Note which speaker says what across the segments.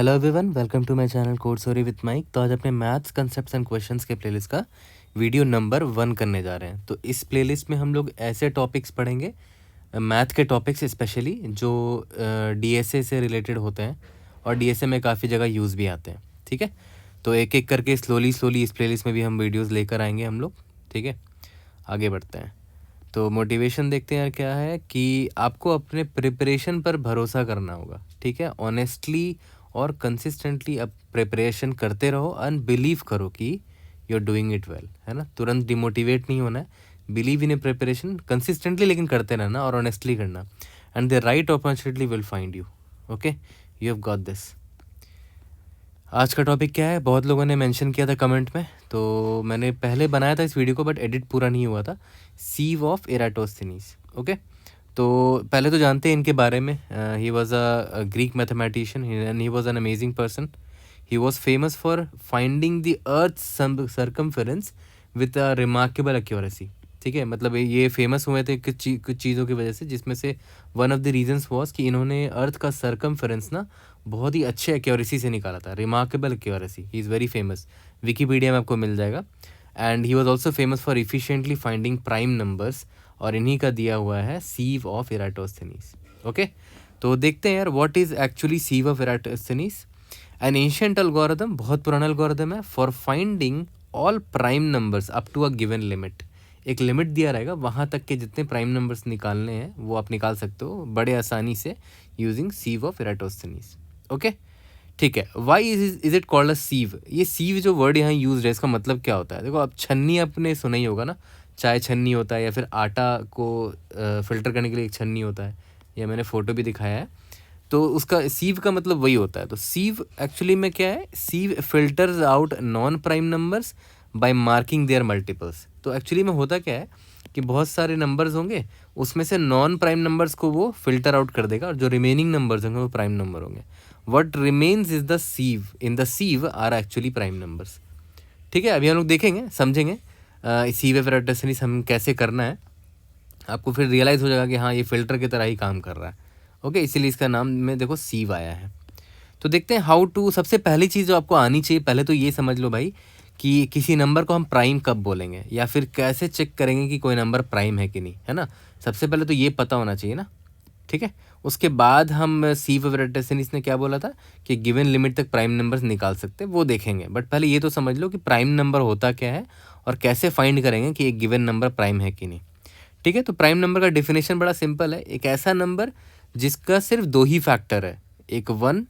Speaker 1: Hello everyone, welcome to my channel code story with Mike. तो आज अपने maths concepts and questions के playlist का वीडियो नंबर 1 करने जा रहे हैं। तो इस प्लेलिस्ट में हम लोग ऐसे टॉपिक्स पढ़ेंगे, मैथ के टॉपिक्स स्पेशली जो डीएसए से रिलेटेड होते हैं और डीएसए में काफ़ी जगह यूज़ भी आते हैं। ठीक है, तो एक एक करके स्लोली इस प्लेलिस्ट में भी हम वीडियोज़ लेकर आएंगे हम लोग। ठीक है, आगे बढ़ते हैं। तो मोटिवेशन देखते हैं क्या है कि आपको अपने प्रिपरेशन पर भरोसा करना होगा। ठीक है, ऑनेस्टली और कंसिस्टेंटली अब प्रिपरेशन करते रहो एंड बिलीव करो कि you are doing it well, है ना। तुरंत डिमोटिवेट नहीं होना है, believe in a preparation consistently, लेकिन करते रहना और ऑनेस्टली करना, and the right opportunity will find you. Okay, you have got this. आज का टॉपिक क्या है, बहुत लोगों ने मेंशन किया था कमेंट में, तो मैंने पहले बनाया था इस वीडियो को बट एडिट पूरा नहीं हुआ था। सीव ऑफ एराटोस्थेनीज। ओके, तो पहले तो जानते हैं इनके बारे में। He was a Greek mathematician and he was an amazing person. He was famous for finding the earth circumference with a remarkable accuracy. ठीक है, मतलब ये फेमस हुए थे कुछ चीज़ों की वजह से, जिसमें से one of the reasons was कि इन्होंने अर्थ का सर्कमफेरेंस ना बहुत ही अच्छे एक्यूरेसी से निकाला था, remarkable accuracy. He is very famous, Wikipedia में आपको मिल जाएगा। And he was also famous for efficiently finding prime numbers, और इन्हीं का दिया हुआ है सीव ऑफ एराटोस्थेनीज। ओके, तो देखते हैं यार what is actually sieve of Eratosthenes. An ancient algorithm, बहुत पुराना एल्गोरिथम है, for finding all prime numbers up to a given limit. एक लिमिट दिया रहेगा, वहाँ तक के जितने प्राइम नंबर्स निकालने हैं वो आप निकाल सकते हो बड़े आसानी से using sieve of Eratosthenes. Okay, ठीक है। Why is it called a sieve? ये सीव जो वर्ड यहाँ यूज है, इसका मतलब क्या होता है? देखो, आप छन्नी आपने सुना ही होगा ना, चाय छन्नी होता है, या फिर आटा को फिल्टर करने के लिए एक छन्नी होता है, या मैंने फ़ोटो भी दिखाया है। तो उसका सीव का मतलब वही होता है। तो सीव एक्चुअली में क्या है, sieve filters out non prime numbers by marking their multiples. तो एक्चुअली में होता क्या है कि बहुत सारे नंबर्स होंगे, उसमें से नॉन प्राइम नंबर्स को वो फिल्टर आउट कर देगा, और जो रिमेनिंग नंबर्स होंगे वो प्राइम नंबर होंगे। What remains is the sieve, in the sieve are actually prime numbers. ठीक है, अभी हम लोग देखेंगे, समझेंगे सीव ऑफ एराटोस्थेनीज हम कैसे करना है। आपको फिर रियलाइज़ हो जाएगा कि हाँ, ये फिल्टर की तरह ही काम कर रहा है। ओके, इसीलिए इसका नाम में देखो सीव आया है। तो देखते हैं हाउ टू। सबसे पहली चीज़ जो आपको आनी चाहिए, पहले तो ये समझ लो भाई कि किसी नंबर को हम प्राइम कब बोलेंगे, या फिर कैसे चेक करेंगे कि कोई नंबर प्राइम है कि नहीं, है ना। सबसे पहले तो ये पता होना चाहिए ना। ठीक है, उसके बाद हम सीव ऑफ एराटोस्थेनीज ने क्या बोला था कि गिवन लिमिट तक प्राइम नंबर्स निकाल सकते हैं, वो देखेंगे। बट पहले ये तो समझ लो कि प्राइम नंबर होता क्या है और कैसे फाइंड करेंगे कि एक गिवन नंबर प्राइम है कि नहीं। ठीक है, तो प्राइम नंबर का डेफिनेशन बड़ा सिंपल है, एक ऐसा नंबर जिसका सिर्फ दो ही फैक्टर है, एक 1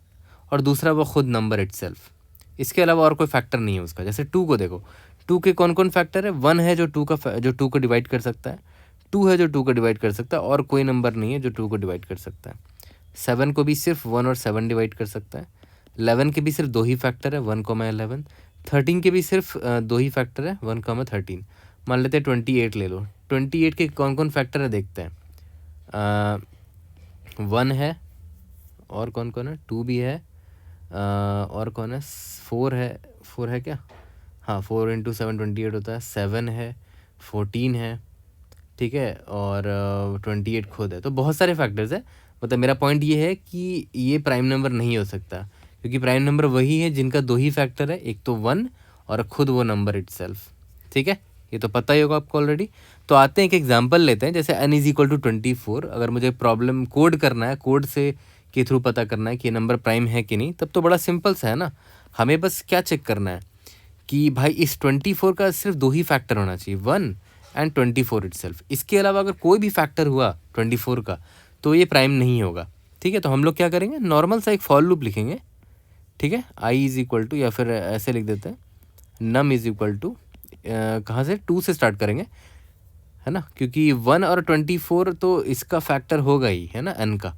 Speaker 1: और दूसरा वो खुद नंबर इटसेल्फ। इसके अलावा और कोई फैक्टर नहीं है उसका। जैसे 2 को देखो, 2 के कौन कौन फैक्टर है? 1 है जो 2 को डिवाइड कर सकता है, 2 है जो 2 को डिवाइड कर सकता है, और कोई नंबर नहीं है जो 2 को डिवाइड कर सकता है। 7 को भी सिर्फ 1 और 7 डिवाइड कर सकता है। 11 के भी सिर्फ दो ही फैक्टर है, 1, 11। 13 के भी सिर्फ दो ही फैक्टर है, 1, 13। मान लेते हैं 28 ले लो, 28 के कौन कौन फैक्टर है देखते हैं। 1 है, और कौन कौन है? 2 भी है, और कौन है? 4 है। 4 है क्या? हाँ, 4 × 7 28 होता है। 7 है, 14 है, ठीक है, और 28 खुद है। तो बहुत सारे फैक्टर्स है। मतलब मेरा पॉइंट ये है कि ये प्राइम नंबर नहीं हो सकता, क्योंकि प्राइम नंबर वही है जिनका दो ही फैक्टर है, एक तो 1 और खुद वो नंबर इटसेल्फ। ठीक है, ये तो पता ही होगा आपको ऑलरेडी। तो आते हैं, एक एग्जांपल लेते हैं। जैसे n = 24। अगर मुझे प्रॉब्लम कोड करना है, कोड से के थ्रू पता करना है कि ये नंबर प्राइम है कि नहीं, तब तो बड़ा सिंपल सा है ना। हमें बस क्या चेक करना है कि भाई इस 24 का सिर्फ दो ही फैक्टर होना चाहिए, 1 एंड 24 इटसेल्फ। इसके अलावा अगर कोई भी फैक्टर हुआ 24 का, तो ये प्राइम नहीं होगा। ठीक है, तो हम लोग क्या करेंगे, नॉर्मल सा एक फॉर लूप लिखेंगे। ठीक है, i = या फिर ऐसे लिख देते हैं, num = कहाँ से, 2 से स्टार्ट करेंगे, है ना, क्योंकि 1 और 24 तो इसका फैक्टर होगा ही, है ना, n का।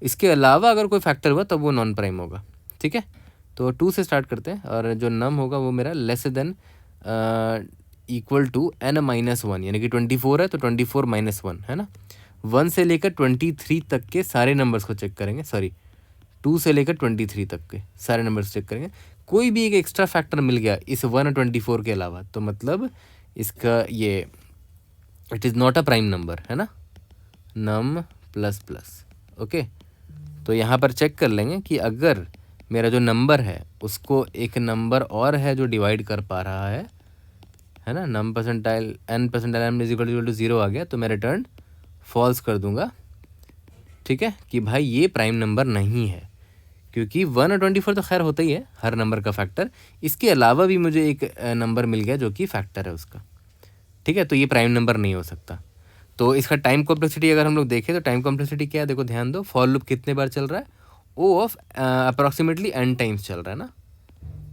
Speaker 1: इसके अलावा अगर कोई फैक्टर हुआ तब वो नॉन प्राइम होगा। ठीक है, तो 2 से स्टार्ट करते हैं, और जो नम होगा वो मेरा लेस देन = n-1, यानी कि 24 है तो 24 - 1, है ना। 1 से लेकर 23 तक के सारे नंबर्स को चेक करेंगे, सॉरी 2 से लेकर 23 तक के सारे नंबर्स चेक करेंगे। कोई भी एक एक्स्ट्रा फैक्टर मिल गया इस 1 और 24 के अलावा, तो मतलब इसका ये it is not a prime number, है ना, num ++। ओके, तो यहाँ पर चेक कर लेंगे कि अगर मेरा जो नंबर है उसको एक नंबर और है जो डिवाइड कर पा रहा है ना, num percentile n is equal to 0 आ गया, तो मैं रिटर्न फॉल्स कर दूंगा, ठीक है, कि भाई ये प्राइम नंबर नहीं है, क्योंकि 1 और 24 तो खैर होता ही है हर नंबर का फैक्टर, इसके अलावा भी मुझे एक नंबर मिल गया जो कि फैक्टर है उसका, ठीक है, तो ये प्राइम नंबर नहीं हो सकता। तो इसका टाइम कॉम्प्लेक्सिटी अगर हम लोग देखें तो टाइम कॉम्प्लेक्सिटी क्या है, देखो ध्यान दो, फॉर लूप कितने बार चल रहा है, ओ ऑफ अप्रॉक्सीमेटली n टाइम्स चल रहा है ना,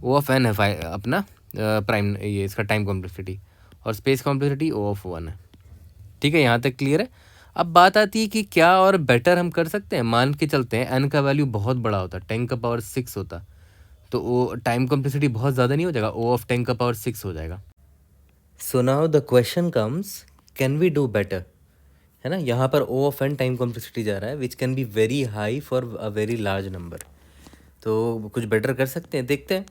Speaker 1: ओ ऑफ n है अपना प्राइम, ये इसका टाइम कॉम्प्लेक्सिटी, और स्पेस कॉम्प्लेक्सिटी ओ ऑफ 1 है, ठीक है, यहाँ तक क्लियर है। अब बात आती है कि क्या और बेटर हम कर सकते हैं, मान के चलते हैं n का वैल्यू बहुत बड़ा होता है, 10 का पावर 6 होता, तो वो टाइम कॉम्प्लेक्सिटी बहुत ज़्यादा नहीं हो जाएगा, ओ ऑफ 10 का पावर 6 हो जाएगा। So now the question comes, can we do better, है ना, यहाँ पर O of N time complexity जा रहा है which can be very high for a very large number, तो कुछ बेटर कर सकते हैं, देखते हैं।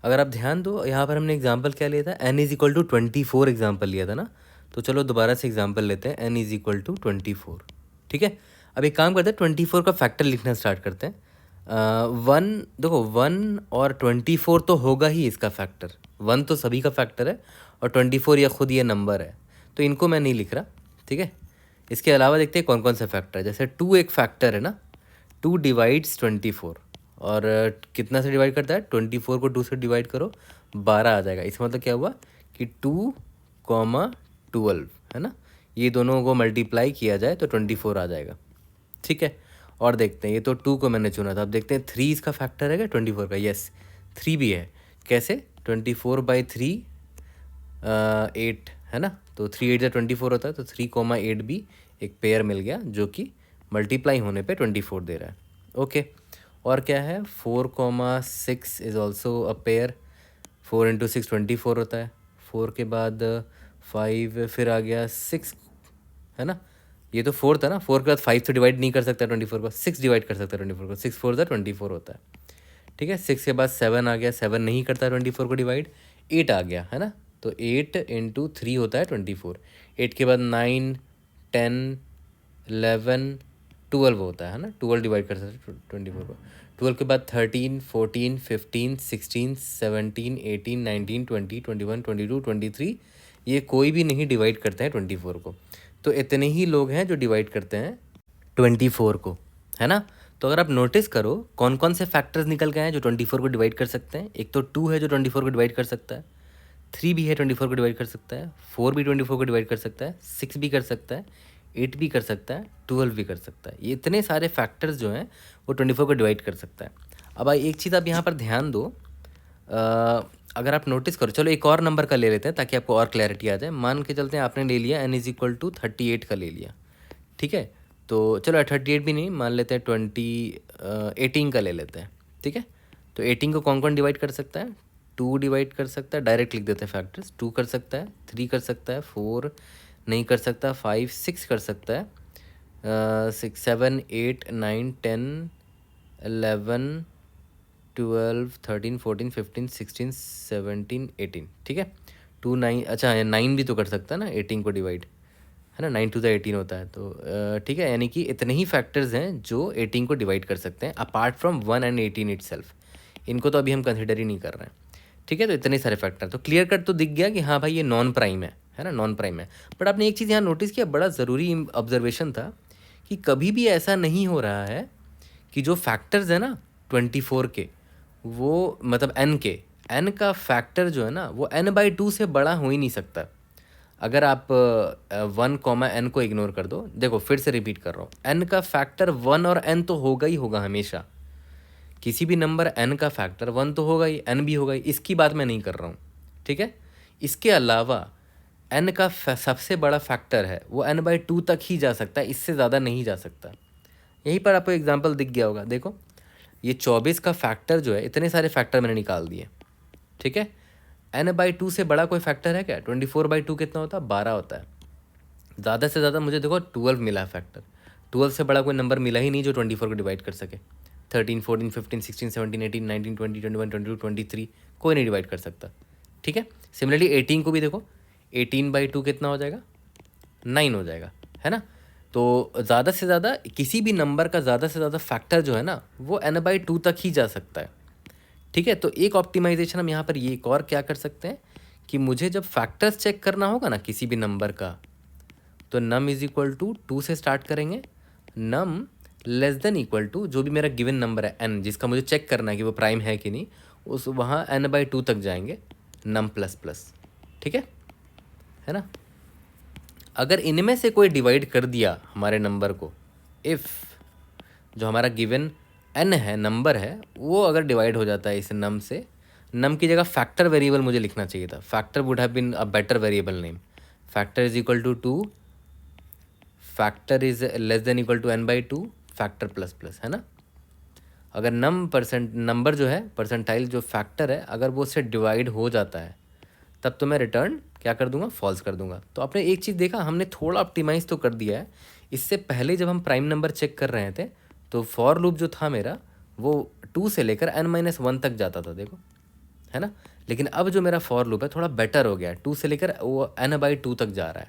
Speaker 1: अगर आप ध्यान दो यहाँ पर हमने एग्जांपल क्या लिया था, n is equal to 24 example लिया था ना, तो चलो दोबारा से एग्जांपल लेते हैं, n इज इक्वल टू 24, ठीक है। अब एक काम करते हैं, 24 का फैक्टर लिखना स्टार्ट करते हैं। 1 देखो, 1 और 24 तो होगा ही इसका फैक्टर, 1 तो सभी का फैक्टर है और 24 या खुद ये नंबर है, तो इनको मैं नहीं लिख रहा, ठीक है। इसके अलावा देखते हैं कौन कौन सा फैक्टर है, जैसे 2 एक फैक्टर है ना, 2 डिवाइड्स 24, और कितना से डिवाइड करता है, 24 को 2 से डिवाइड करो 12 आ जाएगा, इसका मतलब क्या हुआ कि 2,12 है ना, ये दोनों को मल्टीप्लाई किया जाए तो 24 आ जाएगा, ठीक है। और देखते हैं, ये तो 2 को मैंने चुना था, अब देखते हैं 3 इसका फैक्टर है क्या 24 का, यस 3 भी है, कैसे, 24/3 8 है ना, तो 3 8 24 होता है, तो 3,8 भी एक पेयर मिल गया जो कि मल्टीप्लाई होने पे 24 दे रहा है, ओके। और क्या है, 4,6 is also a pair, 4 into 6 24 होता है, 4 के बाद 5 फिर आ गया 6, है ना, ये तो 4 था ना, 4 के बाद 5 तो डिवाइड नहीं कर सकता 24 को, 6 डिवाइड कर सकता है 24 को, 6 4 24 होता है, ठीक है। 6 के बाद 7 आ गया, 7 नहीं करता 24 को डिवाइड, 8 आ गया, है ना, तो 8 इंटू 3 होता है 24, 8 के बाद 9 10 11 12 होता है ना, 12 डिवाइड कर सकते हैं 24 को, 12 के बाद 13 14 15 16 17 18 19 20 21 22 23, ये कोई भी नहीं डिवाइड करता है 24 को, तो इतने ही लोग हैं जो डिवाइड करते हैं 24 को, है ना। तो अगर आप नोटिस करो कौन कौन से फैक्टर्स निकल गए हैं जो 24 को डिवाइड कर सकते हैं, एक तो 2 है जो 24 को डिवाइड कर सकता है, 3 भी है 24 को डिवाइड कर सकता है, 4 भी 24 को डिवाइड कर सकता है, 6 भी कर सकता है, 8 भी कर सकता है, 12 भी कर सकता है, ये इतने सारे फैक्टर्स जो हैं वो 24 को डिवाइड कर सकता है। अब एक चीज़ आप यहाँ पर ध्यान दो, अगर आप नोटिस करो, चलो एक और नंबर का ले लेते हैं ताकि आपको और क्लैरिटी आ जाए, मान के चलते हैं आपने ले लिया n इज इक्वल टू 38 का ले लिया, ठीक है, तो चलो 38 भी नहीं, मान लेते हैं 18 का ले लेते हैं, ठीक है। तो 18 को कौन कौन डिवाइड कर सकता है, 2 डिवाइड कर सकता है, डायरेक्ट लिख देते हैं फैक्टर्स, 2 कर सकता है, 3 कर सकता है, 4 नहीं कर सकता, 5 6 कर सकता है, 6 7 8 9 10 11 12 13 14 15 16 17 18, ठीक है। 2 9, अच्छा 9 भी तो कर सकता है ना 18 को डिवाइड, है ना, 9 टू द 18 होता है, तो ठीक है, यानी कि इतने ही फैक्टर्स हैं जो 18 को डिवाइड कर सकते हैं अपार्ट फ्रॉम 1 एंड 18 इटसेल्फ, इनको तो अभी हम कंसिडर ही नहीं कर रहे हैं, ठीक है। तो इतने सारे फैक्टर, तो क्लियर कट तो दिख गया कि हाँ भाई ये नॉन प्राइम है ना, नॉन प्राइम है। बट आपने एक चीज़ यहाँ नोटिस किया, बड़ा ज़रूरी ऑब्जर्वेशन था कि कभी भी ऐसा नहीं हो रहा है कि जो फैक्टर्स है ना 24 के, वो मतलब n का फैक्टर जो है ना वो n/2 से बड़ा हो ही नहीं सकता। अगर आप 1, n को इग्नोर कर दो, देखो फिर से रिपीट कर रहा हूँ, n का फैक्टर 1 और n तो होगा ही होगा हमेशा, किसी भी नंबर n का फैक्टर 1 तो होगा ही, n भी होगा ही, इसकी बात मैं नहीं कर रहा हूँ, ठीक है। इसके अलावा n का सबसे बड़ा फैक्टर है वो n/2 तक ही जा सकता है, इससे ज़्यादा नहीं जा सकता। यहीं पर आपको एग्जाम्पल दिख गया होगा, देखो ये 24 का फैक्टर जो है, इतने सारे फैक्टर मैंने निकाल दिए, ठीक है। n/2 से बड़ा कोई फैक्टर है क्या, 24/2 कितना होता है, 12 होता है, ज़्यादा से ज़्यादा मुझे देखो 12 मिला है फैक्टर, 12 से बड़ा कोई नंबर मिला ही नहीं जो 24 को डिवाइड कर सके, 13 14 15 16 17 18 19 20 21 22 23 कोई नहीं डिवाइड कर सकता, ठीक है। सिमिलरली 18 को भी देखो, 18/2 कितना हो जाएगा, 9 हो जाएगा, है ना। तो ज़्यादा से ज़्यादा किसी भी नंबर का ज़्यादा से ज़्यादा फैक्टर जो है ना वो n/2 तक ही जा सकता है, ठीक है, तो एक ऑप्टिमाइजेशन हम यहाँ पर ये एक और क्या कर सकते हैं कि मुझे जब फैक्टर्स चेक करना होगा ना किसी भी नंबर का, तो नम इज इक्वल टू 2 से स्टार्ट करेंगे, नम लेस देन इक्वल टू जो भी मेरा गिवन नंबर है n, जिसका मुझे चेक करना है कि वो प्राइम है कि नहीं, उस वहाँ n/2 तक जाएंगे, नम प्लस प्लस। ठीक है ना। अगर इनमें से कोई डिवाइड कर दिया हमारे नंबर को, इफ़ जो हमारा गिवन n है नंबर है, वो अगर डिवाइड हो जाता है इस नम से, नम की जगह फैक्टर वेरिएबल मुझे लिखना चाहिए था, factor would have been a better variable name. Factor is equal to 2, factor is less than equal to n/2, factor plus plus, है ना। अगर नंबर जो है परसेंटाइल जो फैक्टर है, अगर वो उससे डिवाइड हो जाता है, तब तो मैं रिटर्न क्या कर दूंगा, फॉल्स कर दूंगा। तो आपने एक चीज़ देखा, हमने थोड़ा ऑप्टिमाइज तो कर दिया है। इससे पहले जब हम प्राइम नंबर चेक कर रहे थे, तो फॉर लूप जो था मेरा, वो 2 से लेकर n-1 तक जाता था, देखो, है ना। लेकिन अब जो मेरा फॉर लूप है थोड़ा बेटर हो गया है, 2 से लेकर वो n/2 तक जा रहा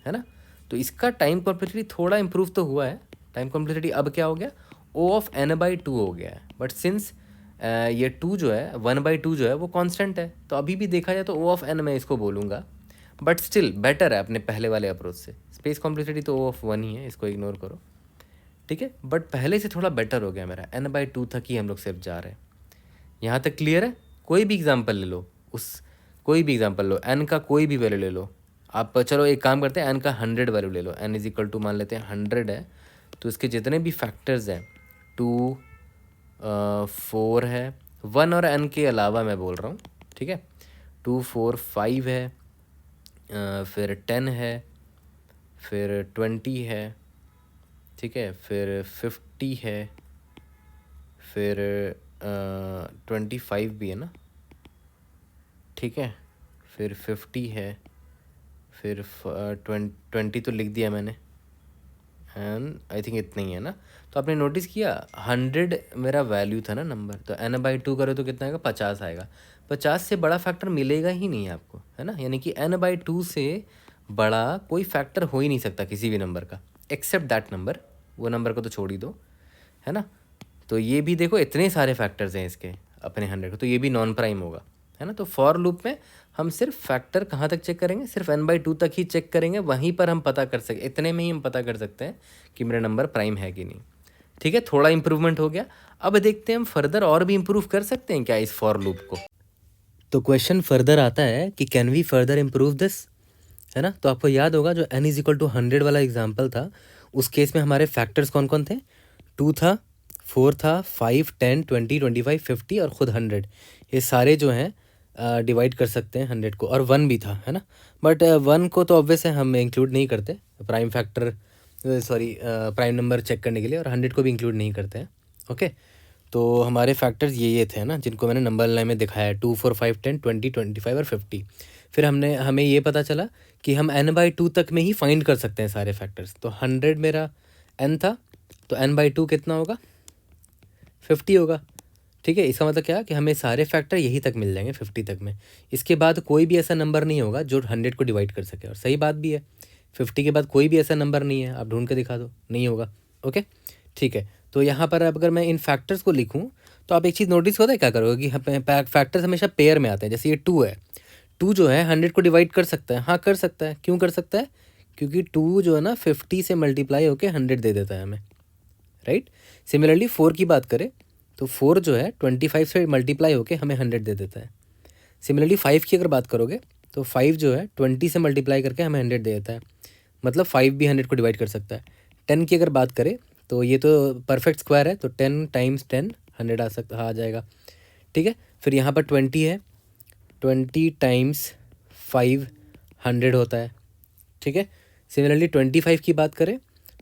Speaker 1: है ना। तो इसका टाइम कॉम्प्लेक्सिटी थोड़ा इम्प्रूव तो हुआ है। टाइम कॉम्प्लेक्सिटी अब क्या हो गया, O(n/2) हो गया है। बट सिंस ये 2 जो है 1/2 जो है वो कांस्टेंट है, तो अभी भी देखा जाए तो O(n) मैं इसको बोलूँगा, बट स्टिल बेटर है अपने पहले वाले अप्रोच से। स्पेस कॉम्प्लेक्सिटी तो O(1) ही है, इसको इग्नोर करो, ठीक है। बट पहले से थोड़ा बेटर हो गया मेरा, n/2 तक ही हम लोग सिर्फ जा रहे हैं। यहाँ तक क्लियर है। कोई भी एग्जाम्पल ले लो, कोई भी एग्जाम्पल लो, n का कोई भी वैल्यू ले लो आप। चलो एक काम करते हैं, n का 100 वैल्यू ले लो, n इज इक्वल टू मान लेते हैं 100 है, तो इसके जितने भी फैक्टर्स हैं 2 4 है, 1 और n के अलावा मैं बोल रहा हूँ, ठीक है। 2 4 5 है, फिर 10 है, फिर 20 है, ठीक है, फिर 50 है, फिर 25 भी है ना, ठीक है, फिर 50 है, फिर 20 तो लिख दिया मैंने, एंड आई थिंक इतना ही है ना। तो आपने नोटिस किया 100 मेरा वैल्यू था ना नंबर, तो n/2 करो तो कितना आएगा, 50 आएगा। 50 से बड़ा फैक्टर मिलेगा ही नहीं आपको, है ना। यानी कि n/2 से बड़ा कोई फैक्टर हो ही नहीं सकता किसी भी नंबर का, एक्सेप्ट दैट नंबर, वो नंबर को तो छोड़ ही दो, है ना। तो ये भी देखो इतने सारे फैक्टर्स हैं इसके अपने 100 को, तो ये भी नॉन प्राइम होगा, है ना। तो फॉर लूप में हम सिर्फ फैक्टर कहाँ तक चेक करेंगे, सिर्फ n/2 तक ही चेक करेंगे, वहीं पर हम पता कर सकते, इतने में ही हम पता कर सकते हैं कि मेरा नंबर प्राइम है कि नहीं, ठीक है। थोड़ा इंप्रूवमेंट हो गया। अब देखते हैं हम फर्दर और भी इम्प्रूव कर सकते हैं क्या इस फॉर लूप को। तो क्वेश्चन फर्दर आता है कि can we further improve this, है ना। तो आपको याद होगा जो n इज इक्वल टू 100 वाला एग्जाम्पल था, उस केस में हमारे फैक्टर्स कौन कौन थे, 2 था, 4 था, 5 10 20 25 50 और ख़ुद 100, ये सारे जो हैं डिवाइड कर सकते हैं 100 को, और 1 भी था, है ना। बट 1 को तो ऑब्वियस है हम इंक्लूड नहीं करते prime factor, prime number check करने के लिए, और 100 को भी इंक्लूड नहीं करते हैं, ओके। तो हमारे फैक्टर्स ये थे ना, जिनको मैंने नंबर लाइन में दिखाया है, 2 4 5 10 20 25 और 50। फिर हमें ये पता चला कि हम n/2 तक में ही फाइंड कर सकते हैं सारे फैक्टर्स। तो 100 मेरा n था, तो n/2 कितना होगा, 50 होगा, ठीक है। इसका मतलब क्या कि हमें सारे फैक्टर यही तक मिल जाएंगे 50 तक में। इसके बाद कोई भी ऐसा नंबर नहीं होगा जो 100 को डिवाइड कर सके, और सही बात भी है, 50 के बाद कोई भी ऐसा नंबर नहीं है, आप ढूंढ के दिखा दो, नहीं होगा, ओके, ठीक है। तो यहाँ पर अगर मैं इन फैक्टर्स को लिखूँ, तो आप एक चीज़ नोटिस होता है क्या करोगे कि फैक्टर्स हमेशा पेयर में आते हैं। जैसे ये 2 है, 2 जो है 100 को डिवाइड कर सकता है, हाँ कर सकता है। क्यों कर सकता है, क्योंकि 2 जो है ना 50 से मल्टीप्लाई होकर 100 दे देता है हमें, राइट। सिमिलरली 4 की बात करें तो 4 जो है 25 से मल्टीप्लाई होकर हमें 100 दे देता है। सिमिलरली 5 की अगर बात करोगे तो 5 जो है 20 से मल्टीप्लाई करके हमें 100 दे देता है, मतलब 5 भी 100 को डिवाइड कर सकता है। 10 की अगर बात करें तो ये तो परफेक्ट स्क्वायर है, तो 10 टाइम्स 10 100 आ जाएगा, ठीक है। फिर यहाँ पर 20 है, 20 टाइम्स 5 100 होता है, ठीक है। सिमिलरली 25 की बात करें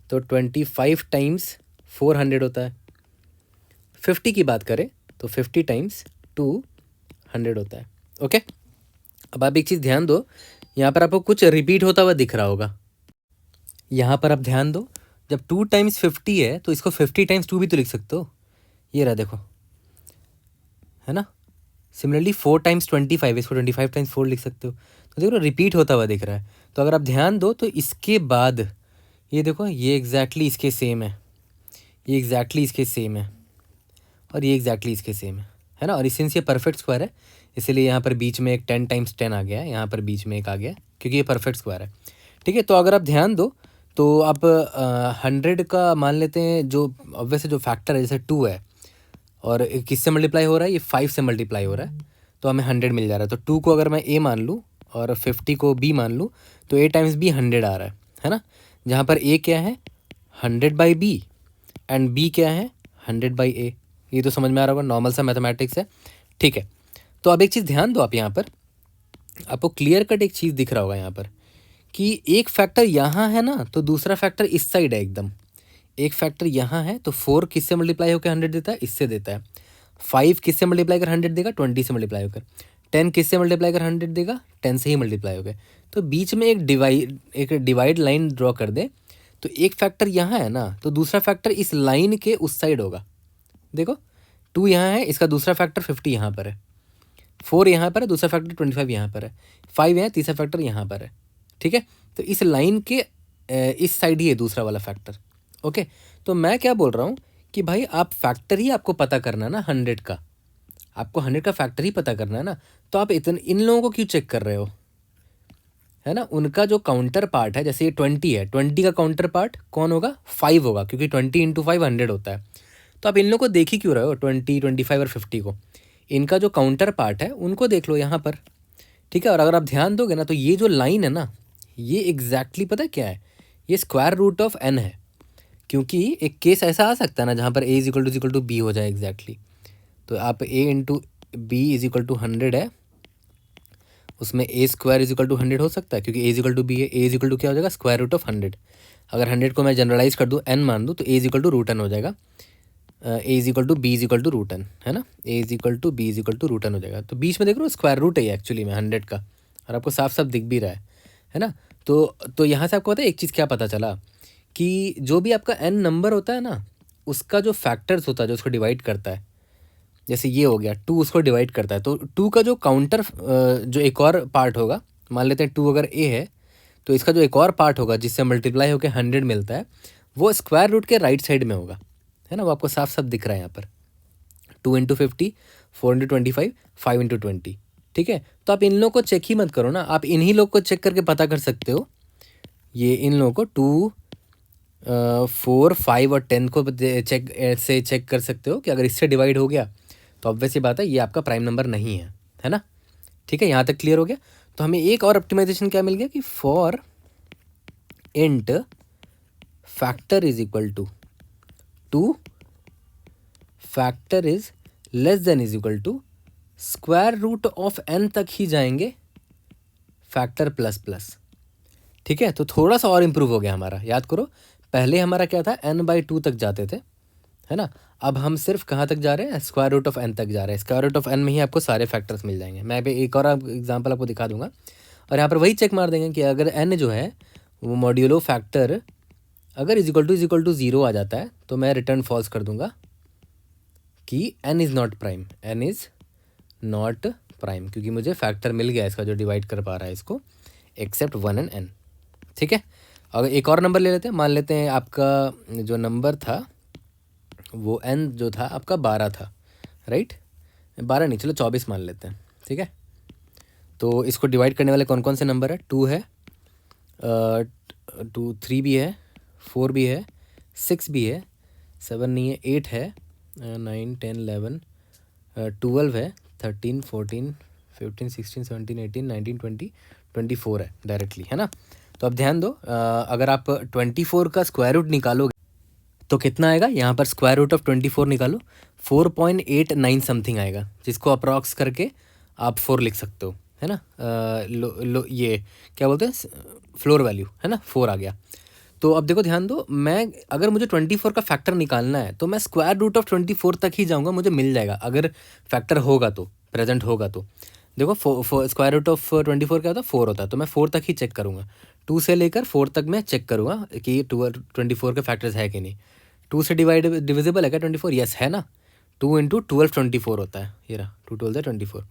Speaker 1: तो 25 टाइम्स 400 होता है। 50 की बात करें तो 50 टाइम्स 200 होता है, ओके। अब आप एक चीज़ ध्यान दो, यहाँ पर आपको कुछ रिपीट होता हुआ दिख रहा होगा। यहाँ पर आप ध्यान दो, जब 2 टाइम्स 50 है तो इसको 50 टाइम्स 2 भी तो लिख सकते हो, ये रहा देखो, है ना। सिमिलरली 4 टाइम्स 25, इसको 25 टाइम्स 4 लिख सकते हो। तो देखो रिपीट होता हुआ दिख रहा है। तो अगर आप ध्यान दो तो इसके बाद ये देखो, ये एग्जैक्टली इसके सेम है, ये एग्जैक्टली इसके सेम है, और ये एग्जैक्टली इसके सेम है, है ना। और सिंस ये परफेक्ट स्क्वायर है इसीलिए यहाँ पर बीच में एक 10 टाइम्स 10 आ गया है, यहाँ पर बीच में एक आ गया है क्योंकि ये परफेक्ट स्क्वायर है। ठीक है, तो अगर आप ध्यान दो तो आप 100 का मान लेते हैं, जो ऑब्वियस जो फैक्टर है जैसे 2 है और किससे मल्टीप्लाई हो रहा है, ये 5 से मल्टीप्लाई हो रहा है, तो हमें 100 मिल जा रहा है। तो 2 को अगर मैं a मान लूँ और 50 को b मान लूँ तो a टाइम्स b 100 आ रहा है ना। जहाँ पर a क्या है 100/b एंड b क्या है 100/a। ये तो समझ में आ रहा होगा, नॉर्मल सा मैथमेटिक्स है। ठीक है, तो अब एक चीज़ ध्यान दो, आप यहाँ पर आपको क्लियर कट एक चीज़ दिख रहा होगा यहाँ पर कि एक फैक्टर यहाँ है ना तो दूसरा फैक्टर इस साइड है एकदम। एक फैक्टर यहाँ है तो 4 किससे मल्टीप्लाई होकर 100 देता है, इससे देता है। 5 किससे मल्टीप्लाई कर 100 देगा, 20 से मल्टीप्लाई होकर। 10 किससे मल्टीप्लाई कर 100 देगा, 10 से ही मल्टीप्लाई होकर। तो बीच में एक डिवाइड लाइन ड्रॉ कर दे, तो एक फैक्टर यहाँ है ना तो दूसरा फैक्टर इस लाइन के उस साइड होगा। देखो 2 यहाँ है, इसका दूसरा फैक्टर 50 यहाँ पर है, 4 यहाँ पर है, दूसरा फैक्टर 25 यहाँ पर है, 5 यहाँ, तीसरा फैक्टर यहाँ पर है। ठीक है, तो इस लाइन के इस साइड ही है दूसरा वाला फैक्टर। ओके, तो मैं क्या बोल रहा हूँ कि भाई आप फैक्टर ही आपको पता करना है ना 100 का, आपको 100 का फैक्टर ही पता करना है ना। तो आप इन लोगों को क्यों चेक कर रहे हो, है ना। उनका जो काउंटर पार्ट है, जैसे ये 20 है, 20 का काउंटर पार्ट कौन होगा, 5 होगा, क्योंकि 20 × 5 100 होता है। तो आप इन लोगों को देख ही क्यों रहे हो 20, 25 और 50 को, इनका जो काउंटर पार्ट है उनको देख लो यहाँ पर। ठीक है, और अगर आप ध्यान दोगे ना तो ये जो लाइन है ना ये एग्जैक्टली पता है क्या है, ये स्क्वायर रूट ऑफ n है। क्योंकि एक केस ऐसा आ सकता है ना जहाँ पर a = b हो जाए एग्जैक्टली। तो आप a × b = 100 है, उसमें a² = 100 हो सकता है, क्योंकि a = b है। a = क्या हो जाएगा, स्क्वायर रूट ऑफ 100। अगर 100 को मैं जनरलाइज कर दूँ n मान दूँ तो a = √n हो जाएगा। a = b = √n, है ना। a = b = √n हो जाएगा। तो बीच में देख रहे हो स्क्वायर रूट है ये एक्चुअली में 100 का, और आपको साफ साफ दिख भी रहा है ना। तो यहाँ से आपको पता है एक चीज़ क्या पता चला कि जो भी आपका n नंबर होता है ना उसका जो फैक्टर्स होता है जो उसको डिवाइड करता है, जैसे ये हो गया 2 उसको डिवाइड करता है, तो 2 का जो काउंटर जो एक और पार्ट होगा, मान लेते हैं 2 अगर a है तो इसका जो एक और पार्ट होगा जिससे मल्टीप्लाई होकर 100 मिलता है वो स्क्वायर रूट के राइट साइड में होगा, है ना। वो आपको साफ साफ दिख रहा है यहाँ पर 2 × 50, 4 × 25, 5 × 20। ठीक है, तो आप इन लोगों को चेक ही मत करो ना, आप इन्हीं लोग को चेक करके पता कर सकते हो। ये इन लोगों को 2, 4, 5 और 10 को चेक कर सकते हो कि अगर इससे डिवाइड हो गया तो ऑब्वियस ही बात है ये आपका प्राइम नंबर नहीं है ना। ठीक है, यहाँ तक क्लियर हो गया। तो हमें एक और ऑप्टिमाइजेशन क्या मिल गया कि for int factor is equal to 2 factor is less than is equal to square root of n तक ही जाएंगे फैक्टर प्लस प्लस। ठीक है, तो थोड़ा सा और इम्प्रूव हो गया हमारा। याद करो पहले हमारा क्या था, n/2 तक जाते थे, है ना। अब हम सिर्फ कहाँ तक जा रहे हैं, स्क्वायर रूट ऑफ n तक जा रहे हैं। स्क्वायर रूट ऑफ n में ही आपको सारे फैक्टर्स मिल जाएंगे। मैं अभी एक और एग्जांपल आपको दिखा दूंगा और यहाँ पर वही चेक मार देंगे कि अगर n जो है वो मॉड्यूलो फैक्टर अगर इज इक्वल टू 0 आ जाता है तो मैं रिटर्न फॉल्स कर दूंगा कि n is not prime, n is not prime, क्योंकि मुझे फैक्टर मिल गया इसका जो डिवाइड कर पा रहा है इसको एक्सेप्ट 1 and n। ठीक है, अगर एक और नंबर ले लेते हैं, मान लेते हैं आपका जो नंबर था वो n जो था आपका 12 था, राइट। 12 नहीं, चलो 24 मान लेते हैं। ठीक है, तो इसको डिवाइड करने वाले कौन कौन से नंबर है, 2 है, 2, 3 भी है, 4 भी है, 6 भी है, 7 नहीं है, 8 है, 9, 10, 11, 12 है, 13, 14, 15, 16, 17, 18, 19, 20, 24 है डायरेक्टली, है ना। तो अब ध्यान दो, अगर आप 24 का स्क्वायर रूट निकालोगे तो कितना आएगा, यहाँ पर स्क्वायर रूट ऑफ 24 निकालो, 4.89 समथिंग आएगा, जिसको अप्रॉक्स करके आप 4 लिख सकते हो, है ना। ये क्या बोलते हैं फ्लोर वैल्यू, है ना, 4 आ गया। तो अब देखो ध्यान दो, मैं अगर मुझे 24 का फैक्टर निकालना है तो मैं स्क्वायर रूट ऑफ 24 तक ही जाऊंगा, मुझे मिल जाएगा अगर फैक्टर होगा तो, प्रेजेंट होगा तो। देखो स्क्वायर रूट ऑफ 24 क्या होता है, 4 होता है, तो मैं 4 तक ही चेक करूँगा। 2 से लेकर 4 तक मैं चेक करूँगा कि 24 के फैक्टर्स है कि नहीं। 2 से डिविजिबल है क्या 24, यस है ना। 2 × 12 24 होता है, ये रहा 2 12 24।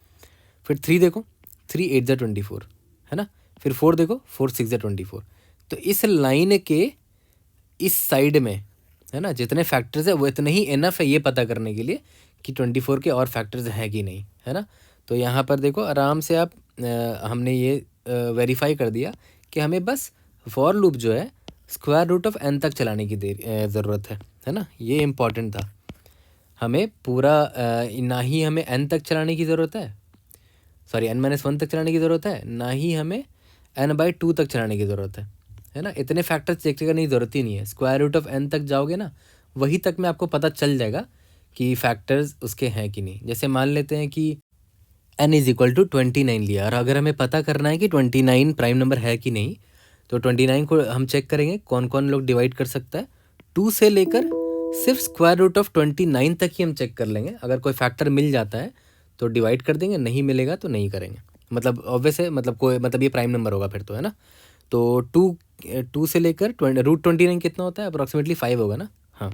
Speaker 1: फिर 3 देखो, 3 8 24, है ना। फिर 4 देखो, 4 6 24। तो इस लाइन के इस साइड में, है ना, जितने फैक्टर्स है वो इतने ही इनफ है ये पता करने के लिए कि 24 के और फैक्टर्स हैं कि नहीं, है ना। तो यहाँ पर देखो आराम से आप हमने ये वेरीफाई कर दिया कि हमें बस फॉर लूप जो है स्क्वायर रूट ऑफ n तक चलाने की ज़रूरत है ना। ये इम्पॉर्टेंट था। हमें पूरा ना ही हमें n तक चलाने की ज़रूरत है, सॉरी n-1 तक चलाने की ज़रूरत है, ना ही हमें n/2 तक चलाने की ज़रूरत है ना। इतने फैक्टर्स चेक करने की ज़रूरत ही नहीं है। स्क्वायर रूट ऑफ n तक जाओगे ना, वही तक में आपको पता चल जाएगा कि फैक्टर्स उसके हैं कि नहीं। जैसे मान लेते हैं कि n इज़ इक्वल टू 29 लिया, और अगर हमें पता करना है कि 29 प्राइम नंबर है कि नहीं, तो 29 को हम चेक करेंगे कौन कौन लोग डिवाइड कर सकता है। 2 से लेकर सिर्फ स्क्वायर रूट ऑफ 29 तक ही हम चेक कर लेंगे। अगर कोई फैक्टर मिल जाता है तो डिवाइड कर देंगे, नहीं मिलेगा तो नहीं करेंगे। मतलब ऑब्वियस है, मतलब कोई मतलब ये प्राइम नंबर होगा फिर तो, है ना। तो टू से लेकर √29 कितना होता है, अप्रॉक्सीमेटली 5 होगा ना। हाँ,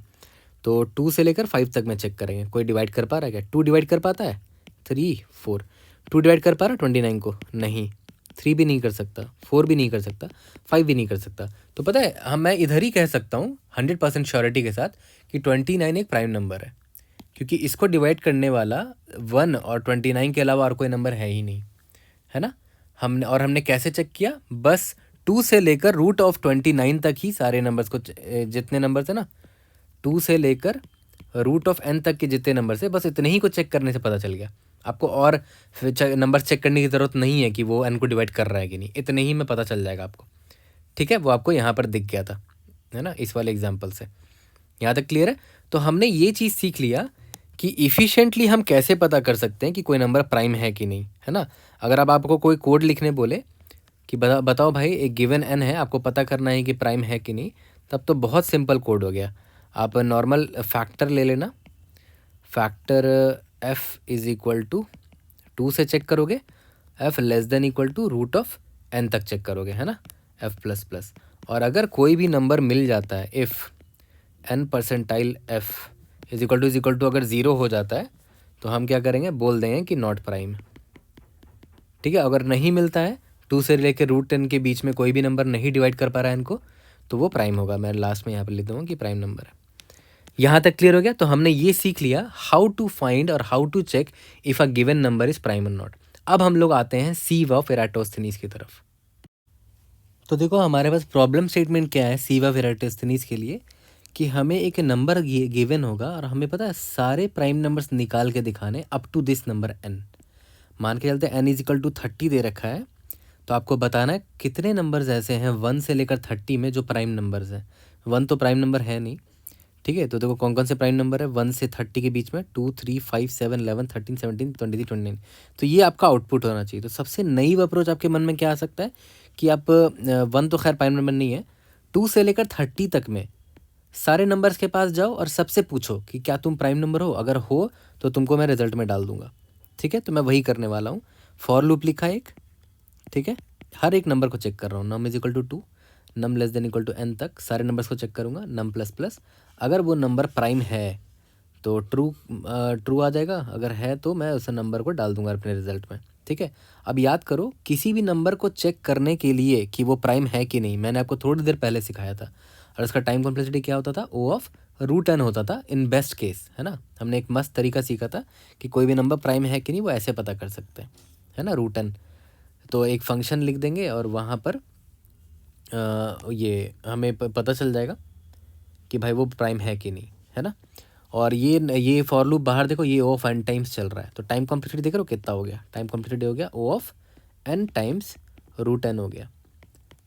Speaker 1: तो 2 से लेकर 5 तक में चेक करेंगे कोई डिवाइड कर पा रहा है क्या। 2 डिवाइड कर पाता है, 3 4। 2 डिवाइड कर पा रहा 29 को, नहीं। 3 भी नहीं कर सकता, 4 भी नहीं कर सकता, 5 भी नहीं कर सकता। तो पता है मैं इधर ही कह सकता हूँ 100% श्योरिटी के साथ कि 29 एक प्राइम नंबर है, क्योंकि इसको डिवाइड करने वाला 1 और 29 के अलावा और कोई नंबर है ही नहीं, है ना। हमने कैसे चेक किया, बस 2 से लेकर √29 तक ही सारे नंबर्स को जितने नंबर थे ना, 2 से लेकर √n तक के जितने नंबर से, बस इतने ही को चेक करने से पता चल गया। आपको और नंबर चेक करने की ज़रूरत नहीं है कि वो n को डिवाइड कर रहा है कि नहीं, इतने ही में पता चल जाएगा आपको। ठीक है, वो आपको यहाँ पर दिख गया था, है ना, इस वाले एग्जाम्पल से। यहाँ तक क्लियर है। तो हमने ये चीज़ सीख लिया कि इफ़िशिएंटली हम कैसे पता कर सकते हैं कि कोई नंबर प्राइम है कि नहीं, है ना। अगर आपको कोई कोड लिखने बोले कि बताओ भाई एक गिवन n है, आपको पता करना है कि प्राइम है कि नहीं, तब तो बहुत सिंपल कोड हो गया। आप नॉर्मल फैक्टर ले लेना, factor f is equal to 2 से चेक करोगे, f less than equal to √n तक चेक करोगे, है ना, f प्लस प्लस। और अगर कोई भी नंबर मिल जाता है, if n percentile f is equal to अगर 0 हो जाता है, तो हम क्या करेंगे, बोल देंगे कि नॉट प्राइम। ठीक है, अगर नहीं मिलता है 2 से लेकर √10 के बीच में कोई भी नंबर नहीं डिवाइड कर पा रहा है इनको, तो वो प्राइम होगा। मैं लास्ट में यहाँ पर लिख दूँगा कि प्राइम नंबर है। यहाँ तक क्लियर हो गया। तो हमने ये सीख लिया हाउ टू फाइंड और how to check if a given number is prime और नॉट। अब हम लोग आते हैं सीव ऑफ एराटोस्थेनीज की तरफ। तो देखो हमारे पास प्रॉब्लम स्टेटमेंट क्या है सीव ऑफ एराटोस्थेनीज के लिए, कि हमें एक नंबर गिवन होगा और हमें पता है सारे प्राइम नंबर्स निकाल के दिखाने up to this number n। मान के चलते n इज इक्वल टू 30 दे रखा है, तो आपको बताना है कितने नंबर्स ऐसे हैं 1 से लेकर 30 में जो प्राइम नंबर्स हैं। 1 तो प्राइम नंबर है नहीं, ठीक है। तो देखो कौन कौन से प्राइम नंबर है 1 से 30 के बीच में, 2 3 5 7 11 13 17 23 29। तो ये आपका आउटपुट होना चाहिए। तो सबसे नई अप्रोच आपके मन में क्या आ सकता है कि आप 1 तो खैर प्राइम नंबर नहीं है, 2 से लेकर 30 तक में सारे नंबर्स के पास जाओ और सबसे पूछो कि क्या तुम प्राइम नंबर हो, अगर हो तो तुमको मैं रिजल्ट में डाल दूंगा। ठीक है, तो मैं वही करने वाला हूँ। फॉर लूप लिखा एक, ठीक है, हर एक नंबर को चेक कर रहा हूँ। Num is equal to 2, num less than equal to n तक सारे नंबर्स को चेक करूँगा, नम प्लस प्लस। अगर वो नंबर प्राइम है तो ट्रू आ जाएगा, अगर है तो मैं उस नंबर को डाल दूंगा अपने रिजल्ट में। ठीक है, अब याद करो किसी भी नंबर को चेक करने के लिए कि वो प्राइम है कि नहीं, मैंने आपको थोड़ी देर पहले सिखाया था, और उसका टाइम कॉम्प्लेक्सिटी क्या होता था, O ऑफ √n होता था इन बेस्ट केस, है ना। हमने एक मस्त तरीका सीखा था कि कोई भी नंबर प्राइम है कि नहीं वो ऐसे पता कर सकते हैं, है ना, √n। तो एक फंक्शन लिख देंगे और वहाँ पर ये हमें पता चल जाएगा कि भाई वो प्राइम है कि नहीं, है ना। और ये फॉर लूप बाहर देखो, ये O ऑफ n टाइम्स चल रहा है, तो टाइम कॉम्प्लेक्सिटी देख रहे हो कितना हो गया, टाइम कॉम्प्लेक्सिटी हो गया O of n times √n हो गया।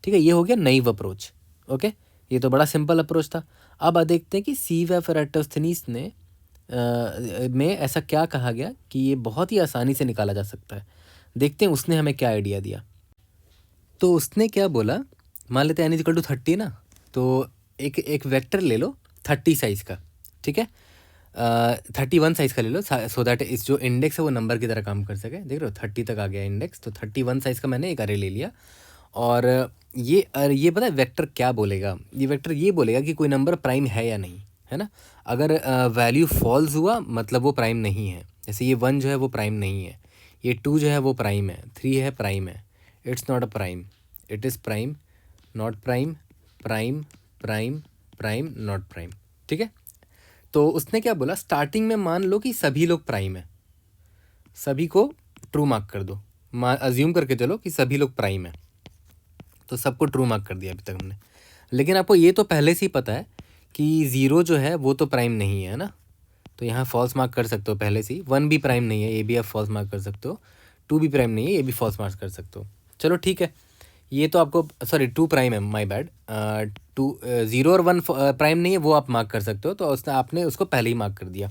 Speaker 1: ठीक है, ये हो गया नई अप्रोच। ओके, ये तो बड़ा सिंपल अप्रोच था। अब देखते हैं कि सीव ऑफ एराटोस्थेनीज ने में ऐसा क्या कहा गया कि ये बहुत ही आसानी से निकाला जा सकता है। देखते हैं उसने हमें क्या आइडिया दिया। तो उसने क्या बोला, मान लेते हैं n इज इक्वल टू 30 ना, तो एक वेक्टर ले लो 30 साइज़ का, ठीक है, 31 साइज़ का ले लो, सो दैट इस जो इंडेक्स है वो नंबर की तरह काम कर सके। देख रहे हो 30 तक आ गया इंडेक्स, तो 31 साइज़ का मैंने एक अरे ले लिया। और ये पता है वेक्टर क्या बोलेगा, ये वेक्टर ये बोलेगा कि कोई नंबर प्राइम है या नहीं, है ना। अगर वैल्यू फॉल्स हुआ मतलब वो प्राइम नहीं है। जैसे ये 1 जो है वो प्राइम नहीं है, ये 2 जो है वो प्राइम है, 3 है प्राइम है, it's not a prime, it is prime, not prime, prime, prime, prime, not prime. ठीक है, तो उसने क्या बोला, स्टार्टिंग में मान लो कि सभी लोग प्राइम है, सभी को ट्रू मार्क कर दो, अज्यूम करके चलो कि सभी लोग प्राइम है, तो सबको ट्रू मार्क कर दिया अभी तक हमने। लेकिन आपको ये तो पहले से ही पता है कि 0 जो है वो तो प्राइम नहीं है ना, तो यहाँ फॉल्स मार्क कर सकते हो पहले से ही। 1 भी प्राइम नहीं है, ये भी आप फॉल्स मार्क कर सकते हो। 2 भी प्राइम नहीं है, ये भी फॉल्स मार्क कर सकते हो। चलो ठीक है, ये तो आपको, सॉरी 2 प्राइम है, माय बैड। 0 और 1 प्राइम नहीं है, वो आप मार्क कर सकते हो, तो उसने आपने उसको पहले ही मार्क कर दिया।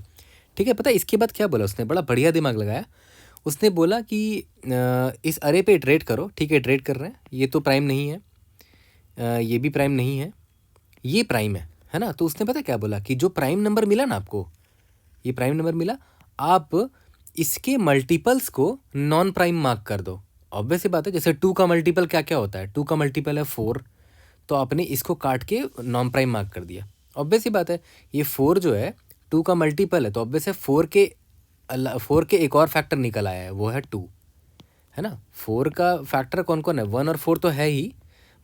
Speaker 1: ठीक है, पता है इसके बाद क्या बोला उसने, बड़ा बढ़िया दिमाग लगाया। उसने बोला कि इस अरे पे इटरेट करो। ठीक है, इटरेट कर रहे हैं, ये तो प्राइम नहीं है, ये भी प्राइम नहीं है, ये प्राइम है ना। तो उसने पता क्या बोला कि जो प्राइम नंबर मिला ना आपको, ये प्राइम नंबर मिला, आप इसके मल्टीपल्स को नॉन प्राइम मार्क कर दो। ऑब्वियस सी बात है, जैसे 2 का मल्टीपल क्या क्या होता है, 2 का मल्टीपल है 4, तो आपने इसको काट के नॉन प्राइम मार्क कर दिया। ऑब्वियस सी बात है, ये 4 जो है 2 का मल्टीपल है, तो ऑब्वियस है 4 के एक और फैक्टर निकल आया है, वो है 2, है ना। 4 का फैक्टर कौन कौन है, 1 और 4 तो है ही,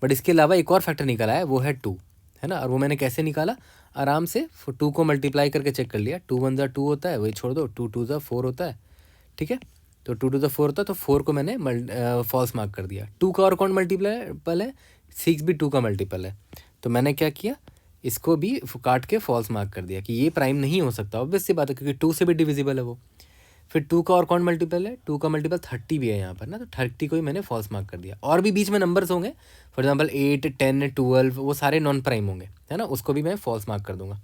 Speaker 1: बट इसके अलावा एक और फैक्टर निकल आया है, वो है 2, है ना। और वो मैंने कैसे निकाला, आराम से 2 को मल्टीप्लाई करके चेक कर लिया। 2 1 ज़ा 2 होता है, वही छोड़ दो, 2 2 ज़ा 4 होता है, ठीक है। तो 2 2 ज़ा 4 होता है, तो 4 को मैंने फॉल्स मार्क कर दिया। 2 का और कौन मल्टीपल है, 6 भी 2 का मल्टीपल है, तो मैंने क्या किया, इसको भी काट के फॉल्स मार्क कर दिया कि ये प्राइम नहीं हो सकता। ऑब्वियस सी बात है, क्योंकि 2 से भी डिविजिबल है वो। फिर 2 का और कौन मल्टीपल है, 2 का मल्टीपल 30 भी है यहाँ पर ना, तो 30 को ही मैंने फॉल्स मार्क कर दिया। और भी बीच में नंबर्स होंगे, फॉर एग्जांपल 8 10 12, वो सारे नॉन प्राइम होंगे, है ना, उसको भी मैं फॉल्स मार्क कर दूंगा।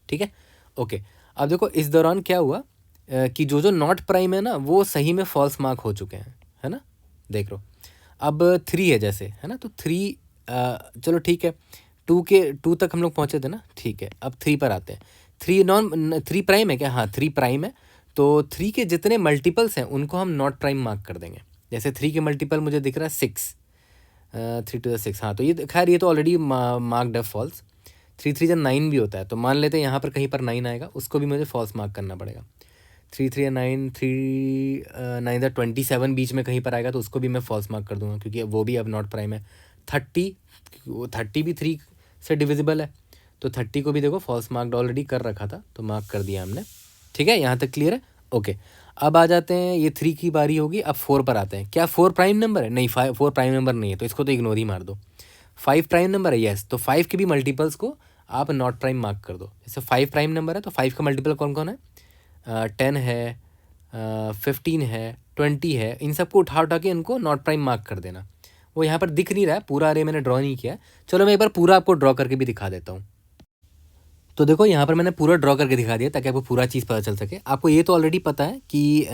Speaker 1: ठीक है, ओके। अब देखो इस दौरान क्या हुआ कि जो जो नॉट प्राइम है ना, वो सही में फॉल्स मार्क हो चुके हैं, है ना। देख लो, अब 3 है जैसे, है ना, तो 3, चलो ठीक है, 2 तक हम लोग पहुँचे थे ना, ठीक है। अब 3 पर आते हैं। 3 प्राइम है क्या, हाँ 3 प्राइम है, तो 3 के जितने मल्टीपल्स हैं उनको हम नॉट प्राइम मार्क कर देंगे। जैसे 3 के मल्टीपल मुझे दिख रहा है 6, 3 to the 6, हाँ, तो ये खैर ये तो ऑलरेडी मार्क्ड है फॉल्स। 3 3 जा 9 भी होता है, तो मान लेते हैं यहाँ पर कहीं पर 9 आएगा, उसको भी मुझे फॉल्स मार्क करना पड़ेगा। 3 3 या 9, 3 9 जा 27 बीच में कहीं पर आएगा, तो उसको भी मैं फॉल्स मार्क कर दूंगा, क्योंकि वो भी अब नॉट प्राइम है। 30 भी 3 से डिविजिबल है, तो 30 को भी देखो फॉल्स मार्क्ड ऑलरेडी कर रखा था, तो मार्क कर दिया हमने। ठीक है, यहाँ तक क्लियर है, ओके। अब आ जाते हैं, ये 3 की बारी होगी, अब 4 पर आते हैं। क्या 4 प्राइम नंबर है, नहीं 4 प्राइम नंबर नहीं है, तो इसको तो इग्नोर ही मार दो। 5 प्राइम नंबर है, यस, तो 5 के भी मल्टीपल्स को आप नॉट प्राइम मार्क कर दो। जैसे 5 प्राइम नंबर है, तो 5 का मल्टीपल कौन कौन है, 10 है, 15 है, 20 है, इन सबको उठा के इनको नॉट प्राइम मार्क कर देना। वो यहाँ पर दिख नहीं रहा है, पूरा अरे मैंने ड्रॉ नहीं किया। चलो मैं एक बार पूरा आपको ड्रॉ करके भी दिखा देता हूँ। तो देखो यहाँ पर मैंने पूरा ड्रॉ करके दिखा दिया, ताकि आपको पूरा चीज़ पता चल सके। आपको ये तो ऑलरेडी पता है कि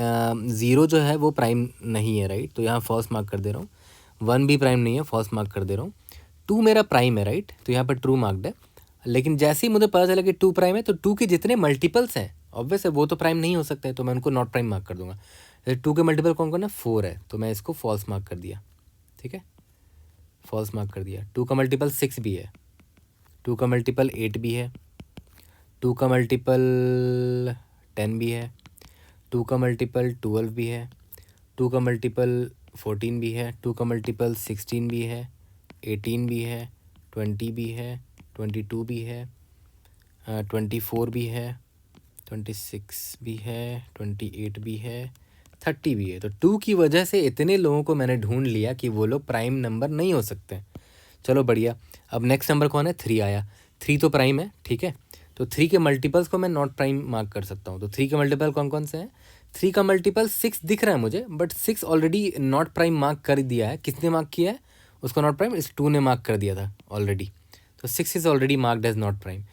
Speaker 1: 0 जो है वो प्राइम नहीं है, राइट, तो यहाँ फॉल्स मार्क कर दे रहा हूँ। 1 भी प्राइम नहीं है, फॉल्स मार्क कर दे रहा हूँ। 2 मेरा प्राइम है, राइट, तो यहाँ पर ट्रू मार्क्ड है। लेकिन जैसे ही मुझे पता चला कि 2 प्राइम है, तो 2 के जितने मल्टीपल्स हैं ऑब्वियस है वो तो प्राइम नहीं हो सकते, तो मैं उनको नॉट प्राइम मार्क कर दूंगा। जैसे 2 के मल्टीपल कौन कौन है, 4 है, तो मैं इसको फॉल्स मार्क कर दिया। ठीक है, फॉल्स मार्क कर दिया। 2 का मल्टीपल 6 भी है, 2 का मल्टीपल 8 भी है, 2 का मल्टीपल 10 भी है, 2 का मल्टीपल 12 भी है, 2 का मल्टीपल 14 भी है, 2 का मल्टीपल 16 भी है, 18 भी है, 20 भी है, 22 भी है, 24 भी है, 26 भी है, 28 भी है, 30 भी है। तो 2 की वजह से इतने लोगों को मैंने ढूंढ लिया कि वो लोग प्राइम नंबर नहीं हो सकते। चलो बढ़िया। अब नेक्स्ट नंबर कौन है, 3 आया। 3 तो प्राइम है, ठीक है, तो 3 के मल्टीपल्स को मैं नॉट प्राइम मार्क कर सकता हूँ। तो 3 के मल्टीपल कौन कौन से हैं, 3 का मल्टीपल 6 दिख रहा है मुझे, but 6 already not prime mark कर दिया है। किसने मार्क किया है उसको नॉट प्राइम, इस 2 ने मार्क कर दिया था ऑलरेडी, तो 6 is already marked as not prime.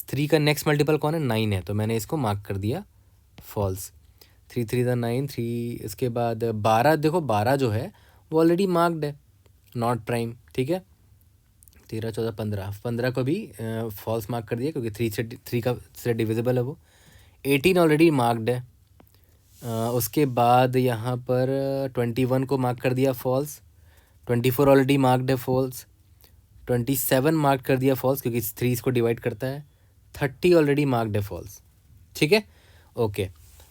Speaker 1: 3 का नेक्स्ट मल्टीपल कौन है, 9 है, तो मैंने इसको मार्क कर दिया फॉल्स। 3 3 ज़ा 9, 3, इसके बाद 12, देखो 12 जो है वो ऑलरेडी मार्क्ड है नॉट प्राइम, ठीक है। 13 14 15 को भी फॉल्स मार्क कर दिया, क्योंकि 3 से डिविजिबल है वो। 18 ऑलरेडी मार्क्ड है। उसके बाद यहाँ पर 21 को मार्क कर दिया फॉल्स, 24 ऑलरेडी मार्क्ड है फॉल्स, 27 मार्क कर दिया फॉल्स, क्योंकि 3 इसको डिवाइड करता है। 30 ऑलरेडी मार्क्ड है फॉल्स, ठीक है, ओके।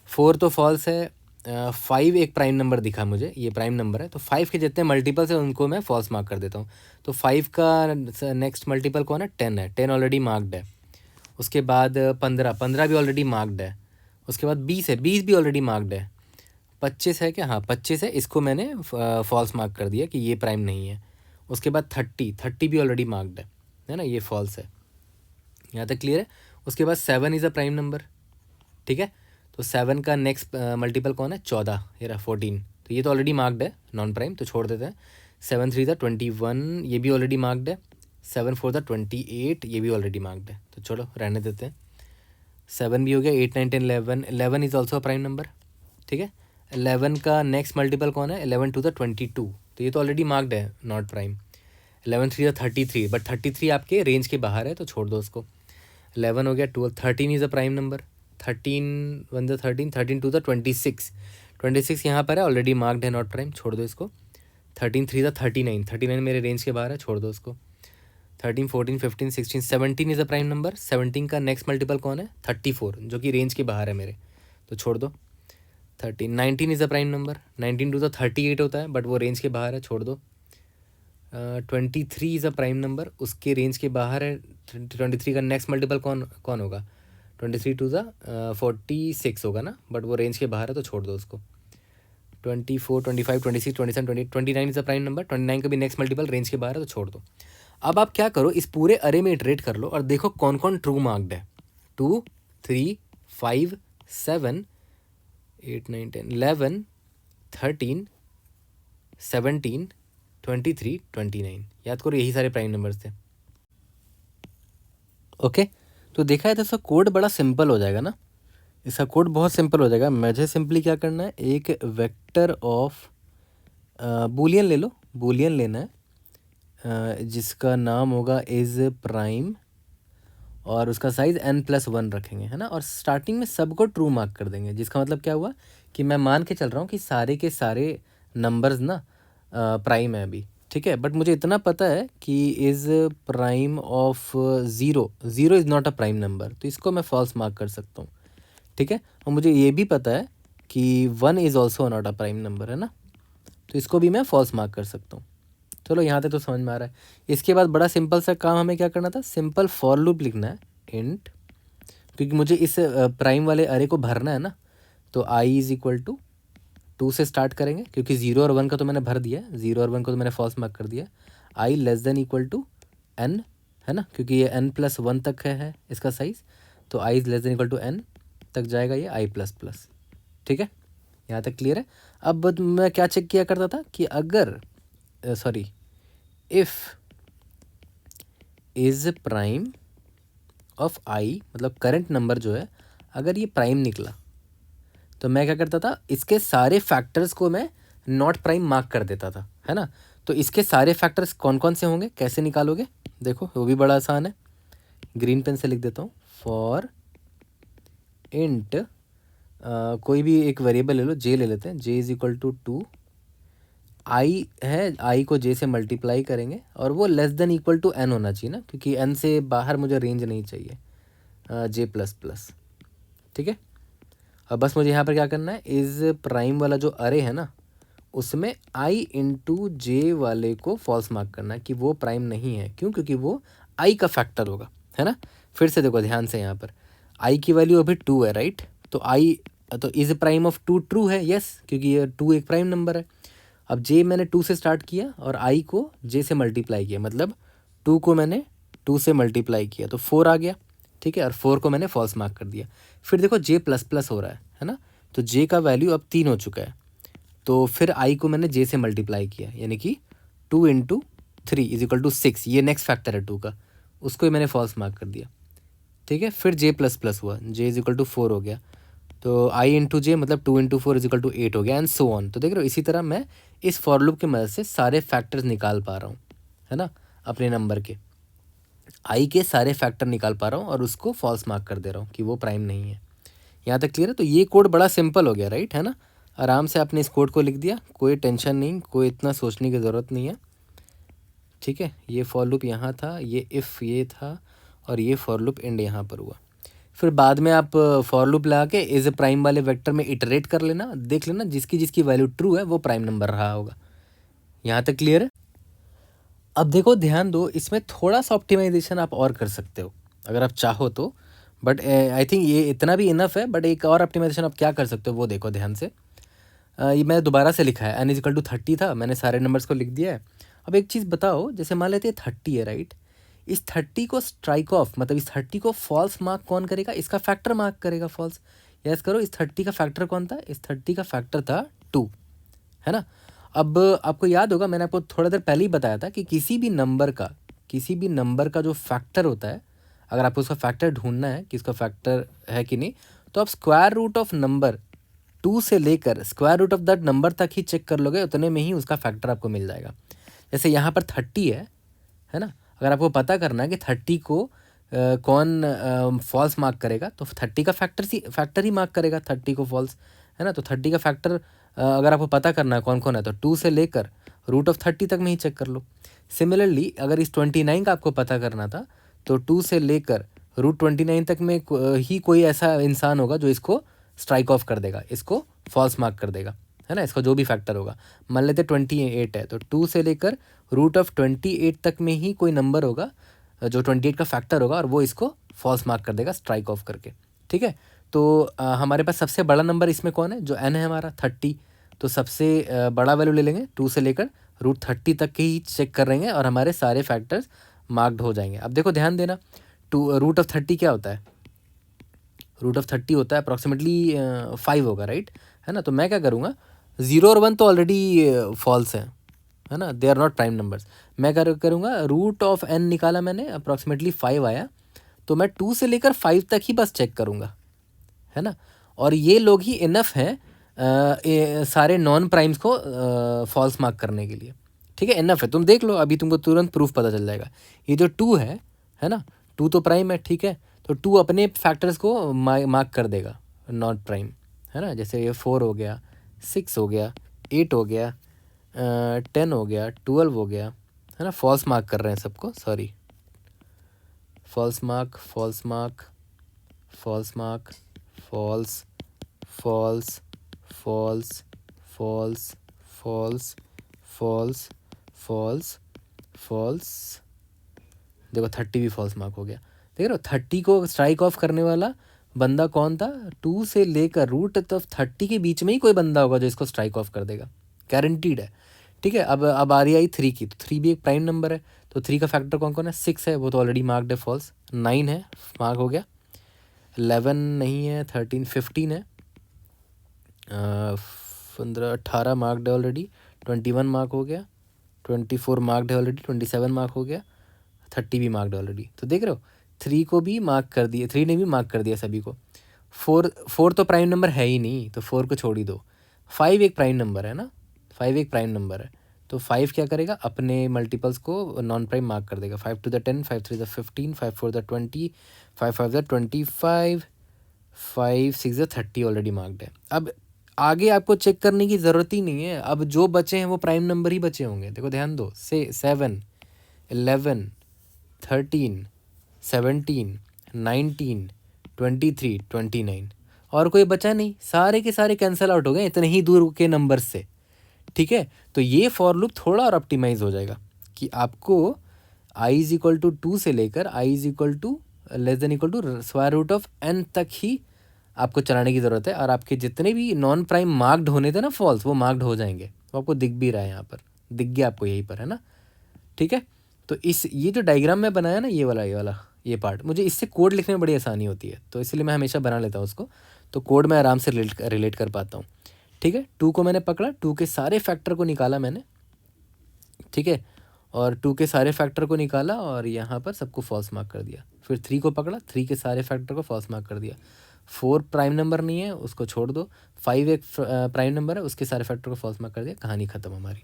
Speaker 1: 4 तो फॉल्स है। 5 एक प्राइम नंबर दिखा मुझे, ये प्राइम नंबर है, तो 5 के जितने मल्टीपल्स हैं उनको मैं फॉल्स मार्क कर देता हूँ। तो 5 का नेक्स्ट मल्टीपल कौन है, 10 है, 10 ऑलरेडी मार्क्ड है। उसके बाद 15 भी ऑलरेडी मार्क्ड है। उसके बाद 20 है, 20 भी ऑलरेडी मार्क्ड है। 25 है क्या? हाँ 25 है, इसको मैंने फॉल्स मार्क कर दिया कि ये प्राइम नहीं है। उसके बाद 30 भी ऑलरेडी मार्क्ड है ना, ये फॉल्स है। यहाँ तक क्लियर है। उसके बाद 7 इज़ अ प्राइम नंबर, ठीक है। तो 7 का नेक्स्ट मल्टीपल कौन है? 14, ये रहा 14। तो ये तो ऑलरेडी मार्क्ड है नॉन प्राइम, तो छोड़ देते हैं। 7 3 था 21, ये भी ऑलरेडी मार्क्ड है। 7 4 था 28, ये भी ऑलरेडी मार्क्ड है, तो चलो रहने देते हैं। 7 भी हो गया। 8 9 10 11, 11 is also a prime number, ठीक है। 11 का नेक्स्ट मल्टीपल कौन है? 11 2 था 22, तो ये तो ऑलरेडी मार्क्ड है, नॉट प्राइम। 11 3 था 33, बट 33 आपके रेंज के बाहर है, तो छोड़ दो उसको। 11 हो गया। 12 13 इज़ अ प्राइम नंबर। 13 1 था 13, 13 2 था 26, 26 यहाँ पर है, ऑलरेडी मार्क्ड है, नॉट प्राइम, छोड़ दो इसको। 13 3 था 39, 39 मेरे रेंज के बाहर है, छोड़ दो उसको। 13 14 15 16 17 इज़ अ प्राइम नंबर। 17 का नेक्स्ट मल्टीपल कौन है? 34, जो कि रेंज के बाहर है मेरे, तो छोड़ दो। 13 19 इज़ अ प्राइम नंबर। 19 2 तो 38 होता है, बट वो रेंज के बाहर है, छोड़ दो। 23 इज़ अ प्राइम नंबर, उसके रेंज के बाहर है। 23 का नेक्स्ट मल्टीपल कौन कौन होगा? 23 2 ज़ा 46 होगा ना, बट वो रेंज के बाहर है, तो छोड़ दो उसको। 24 25 26 27 28 29 इज़ अ प्राइम नंबर। 29 का भी नेक्स्ट मल्टीपल रेंज के बाहर है, तो छोड़ दो। अब आप क्या करो, इस पूरे अरे में इटरेट कर लो और देखो कौन कौन ट्रू मार्क्ड है। 2 3 5 7 8 9 10 11 13 17 23 29, याद करो यही सारे प्राइम नंबर्स थे। ओके, तो देखा है तो इसका कोड बड़ा सिंपल हो जाएगा ना, इसका कोड बहुत सिंपल हो जाएगा। मुझे सिंपली क्या करना है, एक वेक्टर ऑफ बूलियन ले लो, बूलियन लेना है जिसका नाम होगा इज़ प्राइम, और उसका साइज़ n+1 रखेंगे, है ना। और स्टार्टिंग में सबको ट्रू मार्क कर देंगे, जिसका मतलब क्या हुआ कि मैं मान के चल रहा हूँ कि सारे के सारे नंबर्स ना प्राइम है अभी, ठीक है। बट मुझे इतना पता है कि is prime of 0, 0 is not a prime number, तो इसको मैं फॉल्स मार्क कर सकता हूँ, ठीक है। और मुझे ये भी पता है कि 1 is also not a prime number, है ना, तो इसको भी मैं फॉल्स मार्क कर सकता हूँ। चलो यहाँ तक तो समझ में आ रहा है। इसके बाद बड़ा सिंपल सा काम हमें क्या करना था, सिंपल फॉर लूप लिखना है इंट, क्योंकि मुझे इस प्राइम वाले अरे को भरना है ना, तो i इज़ इक्वल टू 2 से स्टार्ट करेंगे, क्योंकि 0 और 1 का तो मैंने भर दिया है, 0 और 1 को तो मैंने फॉल्स मार्क कर दिया। i less than equal to n, है ना, क्योंकि ये n+1 तक है इसका साइज़, तो i is less than equal to n तक जाएगा ये i++, ठीक है। यहाँ तक क्लियर है। अब मैं क्या चेक किया करता था कि अगर sorry if is prime of i, मतलब करंट नंबर जो है, अगर ये प्राइम निकला तो मैं क्या करता था, इसके सारे फैक्टर्स को मैं नॉट प्राइम मार्क कर देता था, है ना। तो इसके सारे फैक्टर्स कौन कौन से होंगे, कैसे निकालोगे, देखो वो भी बड़ा आसान है। ग्रीन पेन से लिख देता हूँ, फॉर इंट कोई भी एक वेरिएबल ले लो, j ले लेते हैं, j is equal to 2, i है, i को j से मल्टीप्लाई करेंगे, और वो less than equal to n होना चाहिए ना, क्योंकि n से बाहर मुझे रेंज नहीं चाहिए, j++, ठीक है। अब बस मुझे यहाँ पर क्या करना है, इज़ प्राइम वाला जो अरे है ना, उसमें i इंटू जे वाले को फॉल्स मार्क करना है कि वो प्राइम नहीं है। क्यों? क्योंकि वो i का फैक्टर होगा, है ना। फिर से देखो ध्यान से, यहाँ पर i की वैल्यू अभी 2 है, राइट, तो i तो इज़ प्राइम ऑफ 2 ट्रू है, यस, क्योंकि ये 2 एक प्राइम नंबर है। अब j मैंने 2 से स्टार्ट किया और i को j से मल्टीप्लाई किया, मतलब 2 को मैंने 2 से मल्टीप्लाई किया तो 4 आ गया, ठीक है, और 4 को मैंने फॉल्स मार्क कर दिया। फिर देखो j++ हो रहा है ना, तो j का वैल्यू अब 3 हो चुका है, तो फिर i को मैंने j से मल्टीप्लाई किया, यानी कि 2 इंटू 3 इज इक्वल टू 6, ये नेक्स्ट फैक्टर है 2 का, उसको ही मैंने फॉल्स मार्क कर दिया, ठीक है। फिर j++ हुआ, j इज इक्वल टू 4 हो गया, तो i इंटू जे मतलब 2 इंटू 4 इज इक्वल टू 8 हो गया, एंड सो ऑन। तो देख रहे हो, इसी तरह मैं इस फॉर लूप की मदद से सारे फैक्टर्स निकाल पा रहा हूँ, है ना, अपने नंबर के i के सारे फैक्टर निकाल पा रहा हूँ और उसको फॉल्स मार्क कर दे रहा हूँ कि वो प्राइम नहीं है। यहाँ तक क्लियर है। तो ये कोड बड़ा सिंपल हो गया, राइट, है ना, आराम से आपने इस कोड को लिख दिया, कोई टेंशन नहीं, कोई इतना सोचने की ज़रूरत नहीं है, ठीक है। ये फॉर लूप यहाँ था, ये इफ़ ये था, और ये फॉर लूप एंड यहाँ पर हुआ। फिर बाद में आप फॉर लूप लगा के इज प्राइम वाले वेक्टर में इटरेट कर लेना, देख लेना जिसकी जिसकी वैल्यू ट्रू है वो प्राइम नंबर रहा होगा। यहाँ तक क्लियर है। अब देखो ध्यान दो, इसमें थोड़ा सा ऑप्टिमाइजेशन आप और कर सकते हो, अगर आप चाहो तो, बट आई थिंक ये इतना भी इनफ है। बट एक और ऑप्टिमाइजेशन आप क्या कर सकते हो वो देखो ध्यान से। ये मैंने दोबारा से लिखा है, n=30 था, मैंने सारे नंबर्स को लिख दिया है। अब एक चीज़ बताओ, जैसे मान लेते हैं 30 है राइट, इस 30 को स्ट्राइक ऑफ, मतलब इस 30 को फॉल्स मार्क कौन करेगा, इसका फैक्टर मार्क करेगा फॉल्स। यस करो, इस 30 का फैक्टर कौन था, इस 30 का फैक्टर था 2, है ना। अब आपको याद होगा, मैंने आपको थोड़ा देर पहले ही बताया था कि किसी भी नंबर का जो फैक्टर होता है, अगर आपको उसका फैक्टर ढूंढना है कि इसका फैक्टर है कि नहीं, तो आप स्क्वायर रूट ऑफ नंबर 2 से लेकर square root of that number तक ही चेक कर लोगे, उतने में ही उसका फैक्टर आपको मिल जाएगा। जैसे यहाँ पर 30 है ना। अगर आपको पता करना है कि 30 को कौन फॉल्स मार्क करेगा, तो 30 का फैक्टर ही मार्क करेगा 30 को फॉल्स, है ना। तो 30 का फैक्टर अगर आपको पता करना है कौन कौन है, तो 2 से लेकर रूट ऑफ 30 तक में ही चेक कर लो। सिमिलरली अगर इस 29 का आपको पता करना था, तो 2 से लेकर रूट 29 तक में ही कोई ऐसा इंसान होगा जो इसको स्ट्राइक ऑफ कर देगा, इसको फॉल्स मार्क कर देगा, है ना। इसका जो भी फैक्टर होगा, मान लेते 28 है, तो 2 से लेकर रूट ऑफ 28 तक में ही कोई नंबर होगा जो 28 का फैक्टर होगा, और वो इसको फॉल्स मार्क कर देगा स्ट्राइक ऑफ करके, ठीक है। तो हमारे पास सबसे बड़ा नंबर इसमें कौन है, जो n है हमारा 30, तो सबसे बड़ा वैल्यू ले लेंगे, 2 से लेकर रूट 30 तक के ही चेक कर रहेंगे, और हमारे सारे फैक्टर्स मार्क्ड हो जाएंगे। अब देखो ध्यान देना, रूट ऑफ 30 क्या होता है, रूट ऑफ 30 होता है अप्रॉक्सीमेटली 5 होगा राइट, है ना। तो मैं क्या करूँगा, 0 और 1 तो ऑलरेडी फॉल्स है ना, they are not prime numbers. मैं करूँगा रूट ऑफ n निकाला मैंने, अप्रॉक्सीमेटली 5 आया, तो मैं 2 से लेकर 5 तक ही बस चेक करूँगा, है ना। और ये लोग ही इनफ हैं सारे नॉन प्राइम्स को फॉल्स मार्क करने के लिए, ठीक है, इनफ है। तुम देख लो, अभी तुमको तुरंत प्रूफ पता चल जाएगा। ये जो 2 है ना, 2 तो प्राइम है, ठीक है, तो 2 अपने फैक्टर्स को मार्क कर देगा नॉट प्राइम, है ना। जैसे ये 4 हो गया, 6 हो गया, 8 हो गया, 10 हो गया, 12 हो गया, है ना। फॉल्स मार्क कर रहे हैं सबको, sorry, false mark, false mark, false mark, false, false, false, false, false, false, false, false. देखो 30 भी फॉल्स मार्क हो गया, देख रहे हो। 30 को स्ट्राइक ऑफ करने वाला बंदा कौन था, 2 से लेकर रूट ऑफ 30 के बीच में ही कोई बंदा होगा जो इसको स्ट्राइक ऑफ कर देगा, गारंटीड है, ठीक है। अब आ रही आई 3 की, तो 3 भी एक प्राइम नंबर है, तो 3 का फैक्टर कौन कौन है, 6 है, वो तो ऑलरेडी मार्क्ड है फॉल्स, 9 है, मार्क हो गया, 11 नहीं है, 13, 15 है, 15, 18 मार्क्ड है ऑलरेडी, 21 मार्क हो गया, 24 मार्क्ड है ऑलरेडी, 27 मार्क हो गया, 30 भी मार्क्ड ऑलरेडी। तो देख रहे हो, 3 को भी मार्क कर दिया, 3 ने भी मार्क कर दिया सभी को। 4 तो प्राइम नंबर है ही नहीं, तो 4 को छोड़ ही दो। 5 एक प्राइम नंबर है ना, 5 एक प्राइम नंबर है, तो 5 क्या करेगा, अपने मल्टीपल्स को नॉन प्राइम मार्क कर देगा। 5 2 10, 5 3 15, 5 4 20, 5 5 25, 5 6 30 ऑलरेडी मार्क्ड है। अब आगे आपको चेक करने की ज़रूरत ही नहीं है, अब जो बचे हैं वो प्राइम नंबर ही बचे होंगे। देखो ध्यान दो, से 7, 11, 13, 17, 19, 23, 29, और कोई बचा नहीं, सारे के सारे कैंसिल आउट हो गए इतने ही दूर के नंबर से, ठीक है। तो ये फॉर लूप थोड़ा और ऑप्टिमाइज हो जाएगा कि आपको i=2 से लेकर i=<= square root of n तक ही आपको चलाने की ज़रूरत है, और आपके जितने भी नॉन प्राइम मार्क्ड होने थे ना फॉल्स, वो मार्क्ड हो जाएंगे। वो आपको दिख भी रहा है, यहाँ पर दिख गया आपको यहीं पर, है ना, ठीक है। तो ये जो डायग्राम मैं बनाया ना, ये पार्ट, मुझे इससे कोड लिखने में बड़ी आसानी होती है, तो इसलिए मैं हमेशा बना लेता हूँ उसको, तो कोड में आराम से रिलेट कर पाता हूँ, ठीक है। 2 को मैंने पकड़ा, 2 के सारे फैक्टर को निकाला मैंने, ठीक है, और 2 के सारे फैक्टर को निकाला और यहाँ पर सबको फॉल्स मार्क कर दिया। फिर 3 को पकड़ा, 3 के सारे फैक्टर को फॉल्स मार्क कर दिया। 4 प्राइम नंबर नहीं है, उसको छोड़ दो। 5 एक प्राइम नंबर है, उसके सारे फैक्टर को फॉल्स मार्क कर दिया, कहानी ख़त्म हमारी,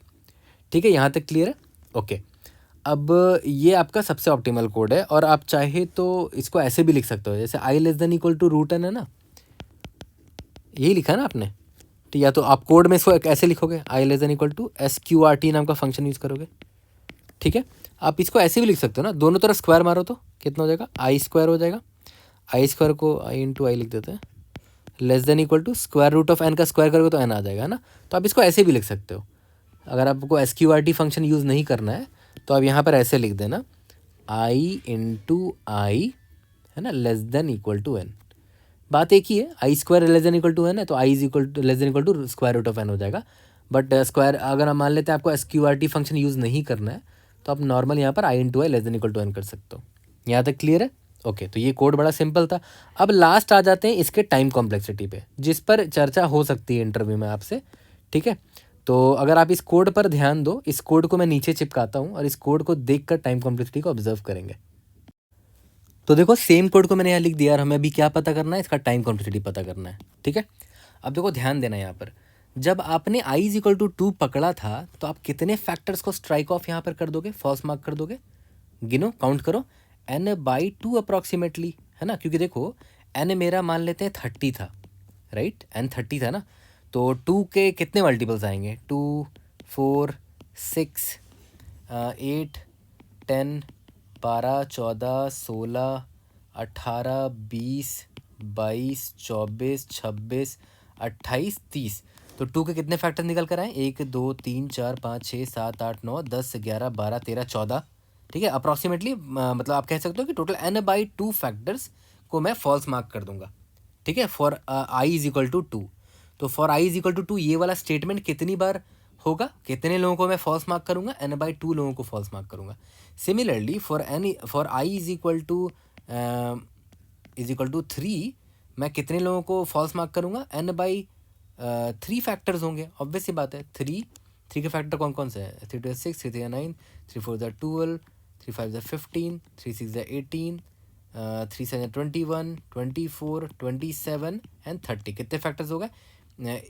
Speaker 1: ठीक है। यहाँ तक क्लियर है, ओके। अब ये आपका सबसे ऑप्टिमल कोड है, और आप चाहे तो इसको ऐसे भी लिख सकते हो, जैसे i<= है ना, यही लिखा है ना आपने, तो या तो आप कोड में इसको ऐसे लिखोगे, i<= sqrt नाम का फंक्शन यूज़ करोगे, ठीक है। आप इसको ऐसे भी लिख सकते हो ना, दोनों तरफ स्क्वायर मारो तो कितना हो जाएगा, i² हो जाएगा, i² को i लिख देते हैं, <= स्क्वायर रूट ऑफ n का स्क्वायर करोगे तो n आ जाएगा, है ना। तो आप इसको ऐसे भी लिख सकते हो। अगर आपको sqrt फंक्शन यूज़ नहीं करना है, तो आप यहाँ पर ऐसे लिख देना, i × i है ना, less than equal to n. बात एक ही है, i square less than equal to n है तो i is equal to less than equal to square root of n हो जाएगा। बट स्क्वायर अगर हम मान लेते हैं आपको SQRT फंक्शन यूज़ नहीं करना है तो आप नॉर्मल यहाँ पर i into i less than equal to n कर सकते हो। यहाँ तक क्लियर है? ओके, तो ये कोड बड़ा सिंपल था। अब लास्ट आ जाते हैं इसके टाइम कॉम्प्लेक्सिटी पे, जिस पर चर्चा हो सकती है इंटरव्यू में आपसे, ठीक है। तो अगर आप इस कोड पर ध्यान दो, इस कोड को मैं नीचे चिपकाता हूँ और इस कोड को देखकर टाइम कॉम्प्लेक्सिटी को ऑब्जर्व करेंगे। तो देखो सेम कोड को मैंने यहाँ लिख दिया और हमें अभी क्या पता करना है, इसका टाइम कॉम्प्लेक्सिटी पता करना है, ठीक है। अब देखो ध्यान देना यहाँ पर, जब आपने i इज इक्वल टू 2 पकड़ा था तो आप कितने फैक्टर्स को स्ट्राइक ऑफ यहाँ पर कर दोगे, फॉल्स मार्क कर दोगे? गिनो, काउंट करो, n/2 अप्रॉक्सीमेटली, है ना, क्योंकि देखो n मेरा मान लेते हैं 30 था, राइट, n 30 था ना, तो 2 के कितने मल्टीपल्स आएंगे, 2 4 6 8 10 12 14 16 18 20 22 24 26 28 30। तो 2 के कितने फैक्टर निकल कर आए, 1 2 3 4 5 6 7 8 9 10 11 12 13 14, ठीक है। अप्रॉक्सीमेटली मतलब आप कह सकते हो कि टोटल n/2 फैक्टर्स को मैं फॉल्स मार्क कर दूंगा, ठीक है, for I is equal to 2। तो for I is equal to 2 ये वाला स्टेटमेंट कितनी बार होगा, कितने लोगों को मैं फॉल्स मार्क करूंगा, n/2 लोगों को फॉल्स मार्क करूंगा। Similarly for I is equal to 3 मैं कितने लोगों को फॉल्स मार्क करूंगा, n/3 फैक्टर्स होंगे, ऑब्वियस सी बात है। 3 के फैक्टर कौन कौन से हैं, 3 2 6 3 3 9 3 4 12 3 5 15 3 6 18 3 7 21 24 27 एंड 30। कितने फैक्टर्स हो गए,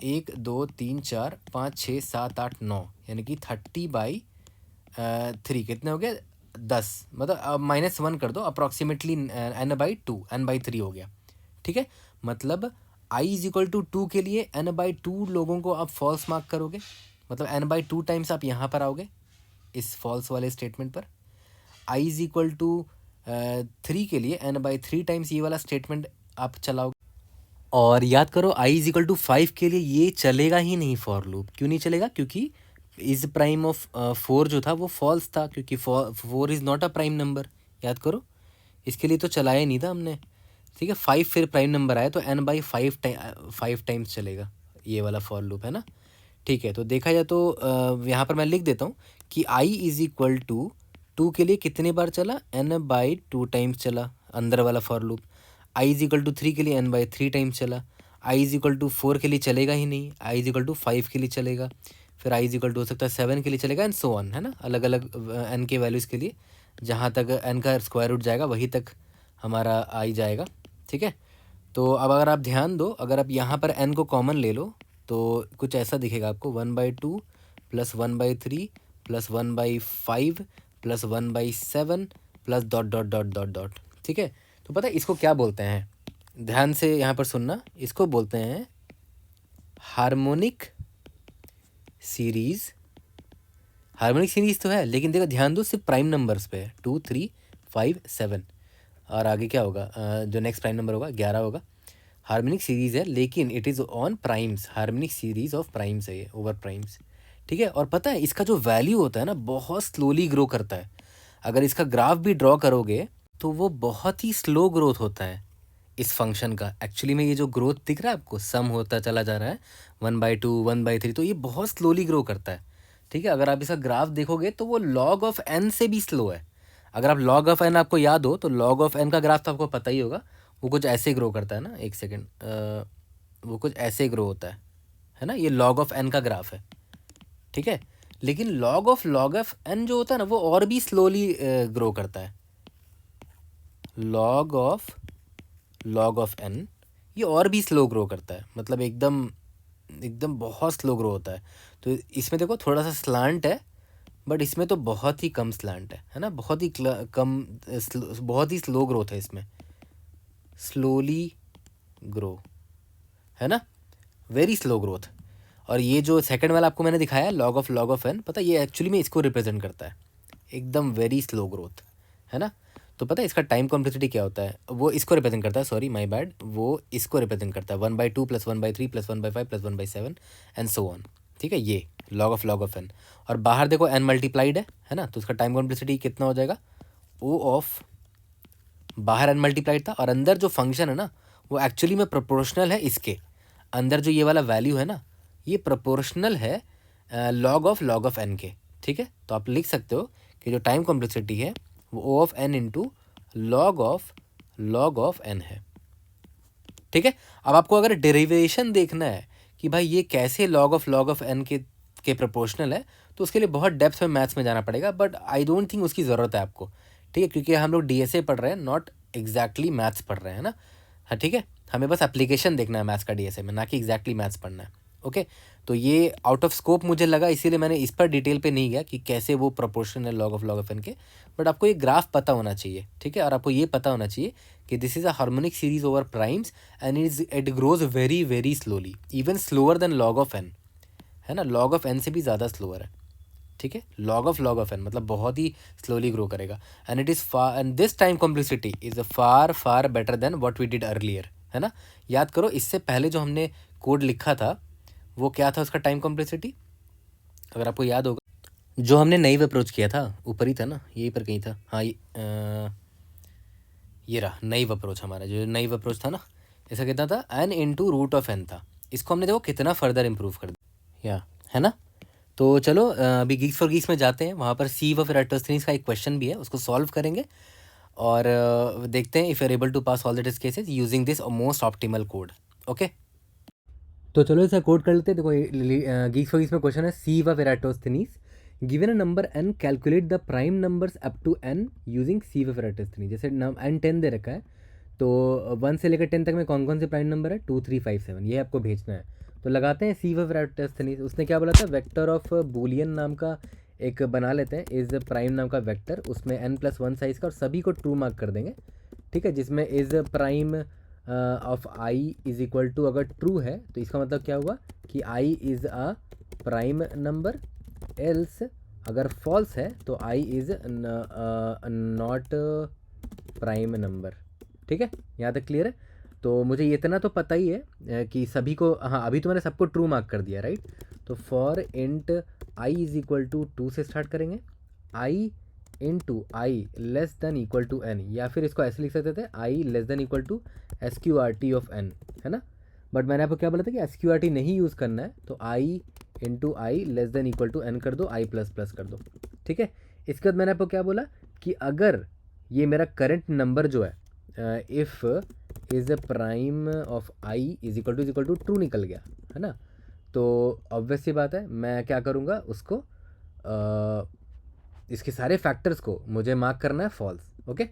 Speaker 1: 1 2 3 4 5 6 7 8 9, यानी कि 30/3 कितने हो गए, 10, मतलब -1 कर दो, अप्रॉक्सीमेटली n/3 हो गया, ठीक है। मतलब i इज इक्वल टू 2 के लिए n/2 लोगों को आप फॉल्स मार्क करोगे, मतलब n/2 टाइम्स आप यहाँ पर आओगे इस फॉल्स वाले स्टेटमेंट पर। i इज इक्वल टू 3 के लिए n/3 टाइम्स ये वाला स्टेटमेंट आप चलाओगे। और याद करो i इज इक्वल टू 5 के लिए ये चलेगा ही नहीं फॉर लूप। क्यों नहीं चलेगा, क्योंकि इज प्राइम ऑफ 4 जो था वो फॉल्स था, क्योंकि 4 is not a prime number. याद करो, इसके लिए तो चलाया नहीं था हमने, ठीक है। 5 फिर प्राइम नंबर आया तो n/5 टाइम्स चलेगा ये वाला फॉर लूप, है ना, ठीक है। तो देखा जाए तो यहाँ पर मैं लिख देता हूँ कि i इज इक्वल टू 2 के लिए कितने बार चला, n/2 टाइम्स चला अंदर वाला for loop. i is equal to 3 के लिए n/3 टाइम्स चला। i इज इक्वल टू 4 के लिए चलेगा ही नहीं, i इज इक्वल टू 5 के लिए चलेगा, फिर i इज इक्वल टू हो सकता है 7 के लिए चलेगा एंड सो ऑन, है ना, अलग अलग n के वैल्यूज़ के लिए, जहाँ तक n का स्क्वायर रूट जाएगा वहीं तक हमारा i जाएगा, ठीक है। तो अब अगर आप ध्यान दो, अगर आप यहाँ पर n को कॉमन ले लो तो कुछ ऐसा दिखेगा आपको, 1/2 plus 1/3 plus 1/5 plus 1/7 plus dot dot dot dot dot, ठीक है। तो पता है इसको क्या बोलते हैं, ध्यान से यहाँ पर सुनना, इसको बोलते हैं हार्मोनिक सीरीज। हार्मोनिक सीरीज तो है, लेकिन देखो ध्यान दो सिर्फ प्राइम नंबर्स पे है, 2 3 5 7, और आगे क्या होगा, जो नेक्स्ट प्राइम नंबर होगा 11 होगा। हार्मोनिक सीरीज है लेकिन it is on primes, harmonic series of primes है ये, ओवर प्राइम्स, ठीक है। और पता है इसका जो वैल्यू होता है ना बहुत स्लोली ग्रो करता है। अगर इसका ग्राफ भी ड्रॉ करोगे तो वो बहुत ही स्लो ग्रोथ होता है इस फंक्शन का। एक्चुअली में ये जो ग्रोथ दिख रहा है आपको, सम होता चला जा रहा है 1/2 1/3, तो ये बहुत स्लोली ग्रो करता है, ठीक है। अगर आप इसका ग्राफ देखोगे तो वो log ऑफ n से भी स्लो है। अगर आप log ऑफ n आपको याद हो तो log ऑफ n का ग्राफ तो आपको पता ही होगा, वो कुछ ऐसे ग्रो करता है ना, एक सेकेंड, वो कुछ ऐसे ग्रो होता है ना, ये log ऑफ n का ग्राफ है, ठीक है। लेकिन log ऑफ n जो होता है ना वो और भी स्लोली ग्रो करता है। log ऑफ n ये और भी स्लो ग्रो करता है, मतलब एकदम बहुत स्लो ग्रो होता है। तो इसमें देखो थोड़ा सा स्लांट है, बट इसमें तो बहुत ही कम स्लांट है ना, बहुत ही कम, बहुत ही स्लो ग्रोथ है इसमें, स्लोली ग्रो, है ना, वेरी स्लो ग्रोथ। और ये जो सेकंड वाला आपको मैंने दिखाया log ऑफ n, पता है ये एक्चुअली में इसको रिप्रेजेंट करता है, एकदम वेरी स्लो ग्रोथ, है ना। तो पता है इसका टाइम कॉम्प्लेक्सिटी क्या होता है, वो इसको रिप्रेजेंट करता है, सॉरी माय बैड, वो इसको रिप्रेजेंट करता है 1/2 plus 1/3 plus 1/5 plus 1/7 and so on, ठीक है, ये log ऑफ n। और बाहर देखो n मल्टीप्लाइड है ना, तो उसका टाइम कॉम्प्लेक्सिटी कितना हो जाएगा, O ऑफ बाहर n मल्टीप्लाइड था और अंदर जो फंक्शन है ना वो एक्चुअली में प्रोपोर्शनल है इसके अंदर। जो ये वाला वैल्यू है ना ये प्रोपोर्शनल है लॉग ऑफ n के, ठीक है। तो आप लिख सकते हो कि जो टाइम कॉम्प्लेक्सिटी है वो O of n into log of n है, ठीक है। अब आपको अगर डेरिवेशन देखना है कि भाई ये कैसे लॉग ऑफ n के प्रोपोर्शनल है तो उसके लिए बहुत डेप्थ में मैथ्स में जाना पड़ेगा, बट आई डोंट थिंक उसकी ज़रूरत है आपको, ठीक है, क्योंकि हम लोग डीएसए पढ़ रहे हैं, नॉट एग्जैक्टली मैथ्स पढ़ रहे हैं ना। हाँ ठीक है, हमें बस एप्लीकेशन देखना है मैथ्स का डीएसए में, ना कि एग्जैक्टली मैथ्स पढ़ना है। ओके, तो ये आउट ऑफ स्कोप मुझे लगा, इसीलिए मैंने इस पर डिटेल पे नहीं गया कि कैसे वो प्रोपोर्शन है लॉग ऑफ n के, बट आपको ये ग्राफ पता होना चाहिए, ठीक है। और आपको ये पता होना चाहिए कि this is a harmonic series over primes and it grows very very slowly, even slower then log of n, है ना। लॉग ऑफ n से भी ज़्यादा स्लोअर है, ठीक है। लॉग ऑफ n मतलब बहुत ही स्लोली ग्रो करेगा and it is far and this time complexity is far far better than what we did earlier, है ना। याद करो इससे पहले जो हमने कोड लिखा था वो क्या था उसका टाइम कॉम्प्लेक्सिटी, अगर आपको याद होगा जो हमने नई अप्रोच किया था, ऊपर ही था ना, यहीं पर कहीं था। हाँ ये रहा नई अप्रोच, हमारा जो नई अप्रोच था ना, ऐसा कितना था n into root of n था। इसको हमने देखो कितना फर्दर इम्प्रूव कर दिया, है ना। तो चलो अभी गीक्स फॉर गीक्स में जाते हैं, वहाँ पर सी ऑफ इराटोस्थेनीज का एक क्वेश्चन भी है, उसको सॉल्व करेंगे और देखते हैं if you are able to pass all the test cases using this most optimal code. Okay, तो चलो इसे कोड कर लेते हैं। देखो गीक्स फॉर गीक्स में क्वेश्चन है sieve of Eratosthenes given a number n calculate the prime numbers up to n using sieve of Eratosthenes. जैसे n 10 दे रखा है तो 1 से लेकर 10 तक में कौन कौन से प्राइम नंबर है 2 3 5 7, ये आपको भेजना है। तो लगाते हैं सी ऑफ इराटोस्थेनीज। उसने क्या बोला था, वेक्टर ऑफ बूलियन नाम का एक बना लेते हैं, इज़ प्राइम नाम का वेक्टर, उसमें n+1 साइज़ का और सभी को ट्रू मार्क कर देंगे, ठीक है। जिसमें is prime of i is equal to, अगर ट्रू है तो इसका मतलब क्या हुआ कि आई is a prime number, else अगर फॉल्स है तो i is not prime number, ठीक है। यहाँ तक क्लियर है। तो मुझे ये इतना तो पता ही है कि सभी को, हाँ अभी तो मैंने सबको ट्रू मार्क कर दिया, राइट। तो for int i is equal to 2 से स्टार्ट करेंगे, i into i less than equal to n, या फिर इसको ऐसे लिख सकते थे i less than equal to SQRT of n, है ना। बट मैंने आपको क्या बोला था कि SQRT नहीं यूज़ करना है, तो i into i less than equal to n कर दो, आई प्लस प्लस कर दो, ठीक है। इसके बाद मैंने आपको क्या बोला कि अगर ये मेरा करंट नंबर जो है if is a prime of I is equal to true निकल गया, है ना। तो ऑब्वियस सी बात है मैं क्या करूँगा उसको इसके सारे फैक्टर्स को मुझे मार्क करना है फॉल्स, ओके।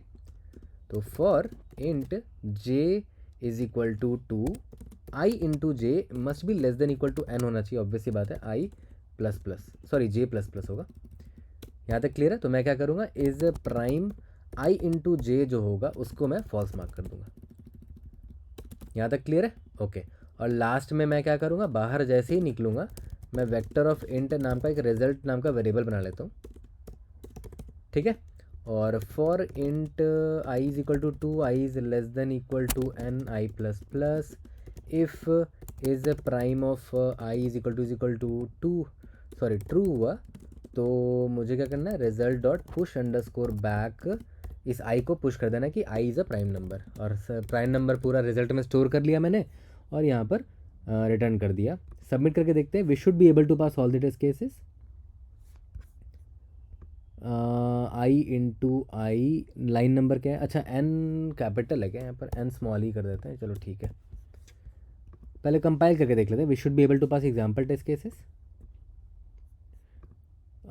Speaker 1: तो for int J is equal to 2, I into J must be less than equal to N होना चाहिए, ऑब्वियस सी बात है, I plus plus sorry J plus plus होगा। यहाँ तक क्लियर है। तो मैं क्या करूँगा, is prime I into J जो होगा उसको मैं फॉल्स मार्क कर दूंगा। यहाँ तक क्लियर है, ओके। और लास्ट में मैं क्या करूँगा, बाहर जैसे ही निकलूँगा मैं वेक्टर ऑफ इंट नाम का एक रिजल्ट नाम का वेरिएबल बना लेता हूँ, ठीक है। और for int I is equal to 2, I is less than equal to N I plus plus, if is prime of I is equal to 2 sorry true हुआ तो मुझे क्या करना है, result dot push underscore back, इस I को push कर देना कि आई इज़ अ प्राइम नंबर, और प्राइम नंबर पूरा रिजल्ट में स्टोर कर लिया मैंने और यहाँ पर रिटर्न कर दिया। सबमिट करके देखते हैं, we should be able to pass all the test cases. I into I line number क्या है, अच्छा एन कैपिटल है क्या, यहाँ पर एन स्मॉल ही कर देते हैं, चलो ठीक है। पहले कंपाइल करके देख लेते हैं, we should be able to pass example test cases.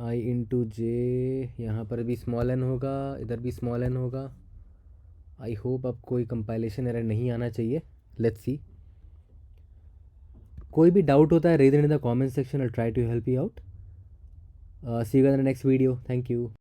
Speaker 1: I into j, यहाँ पर भी स्मॉल एन होगा, इधर भी स्मॉल एन होगा। आई होप अब कोई कंपाइलेशन एरर नहीं आना चाहिए, लेट्स सी। कोई भी डाउट होता है raise in the comment section, I try to help you out. See you in the next video, thank you.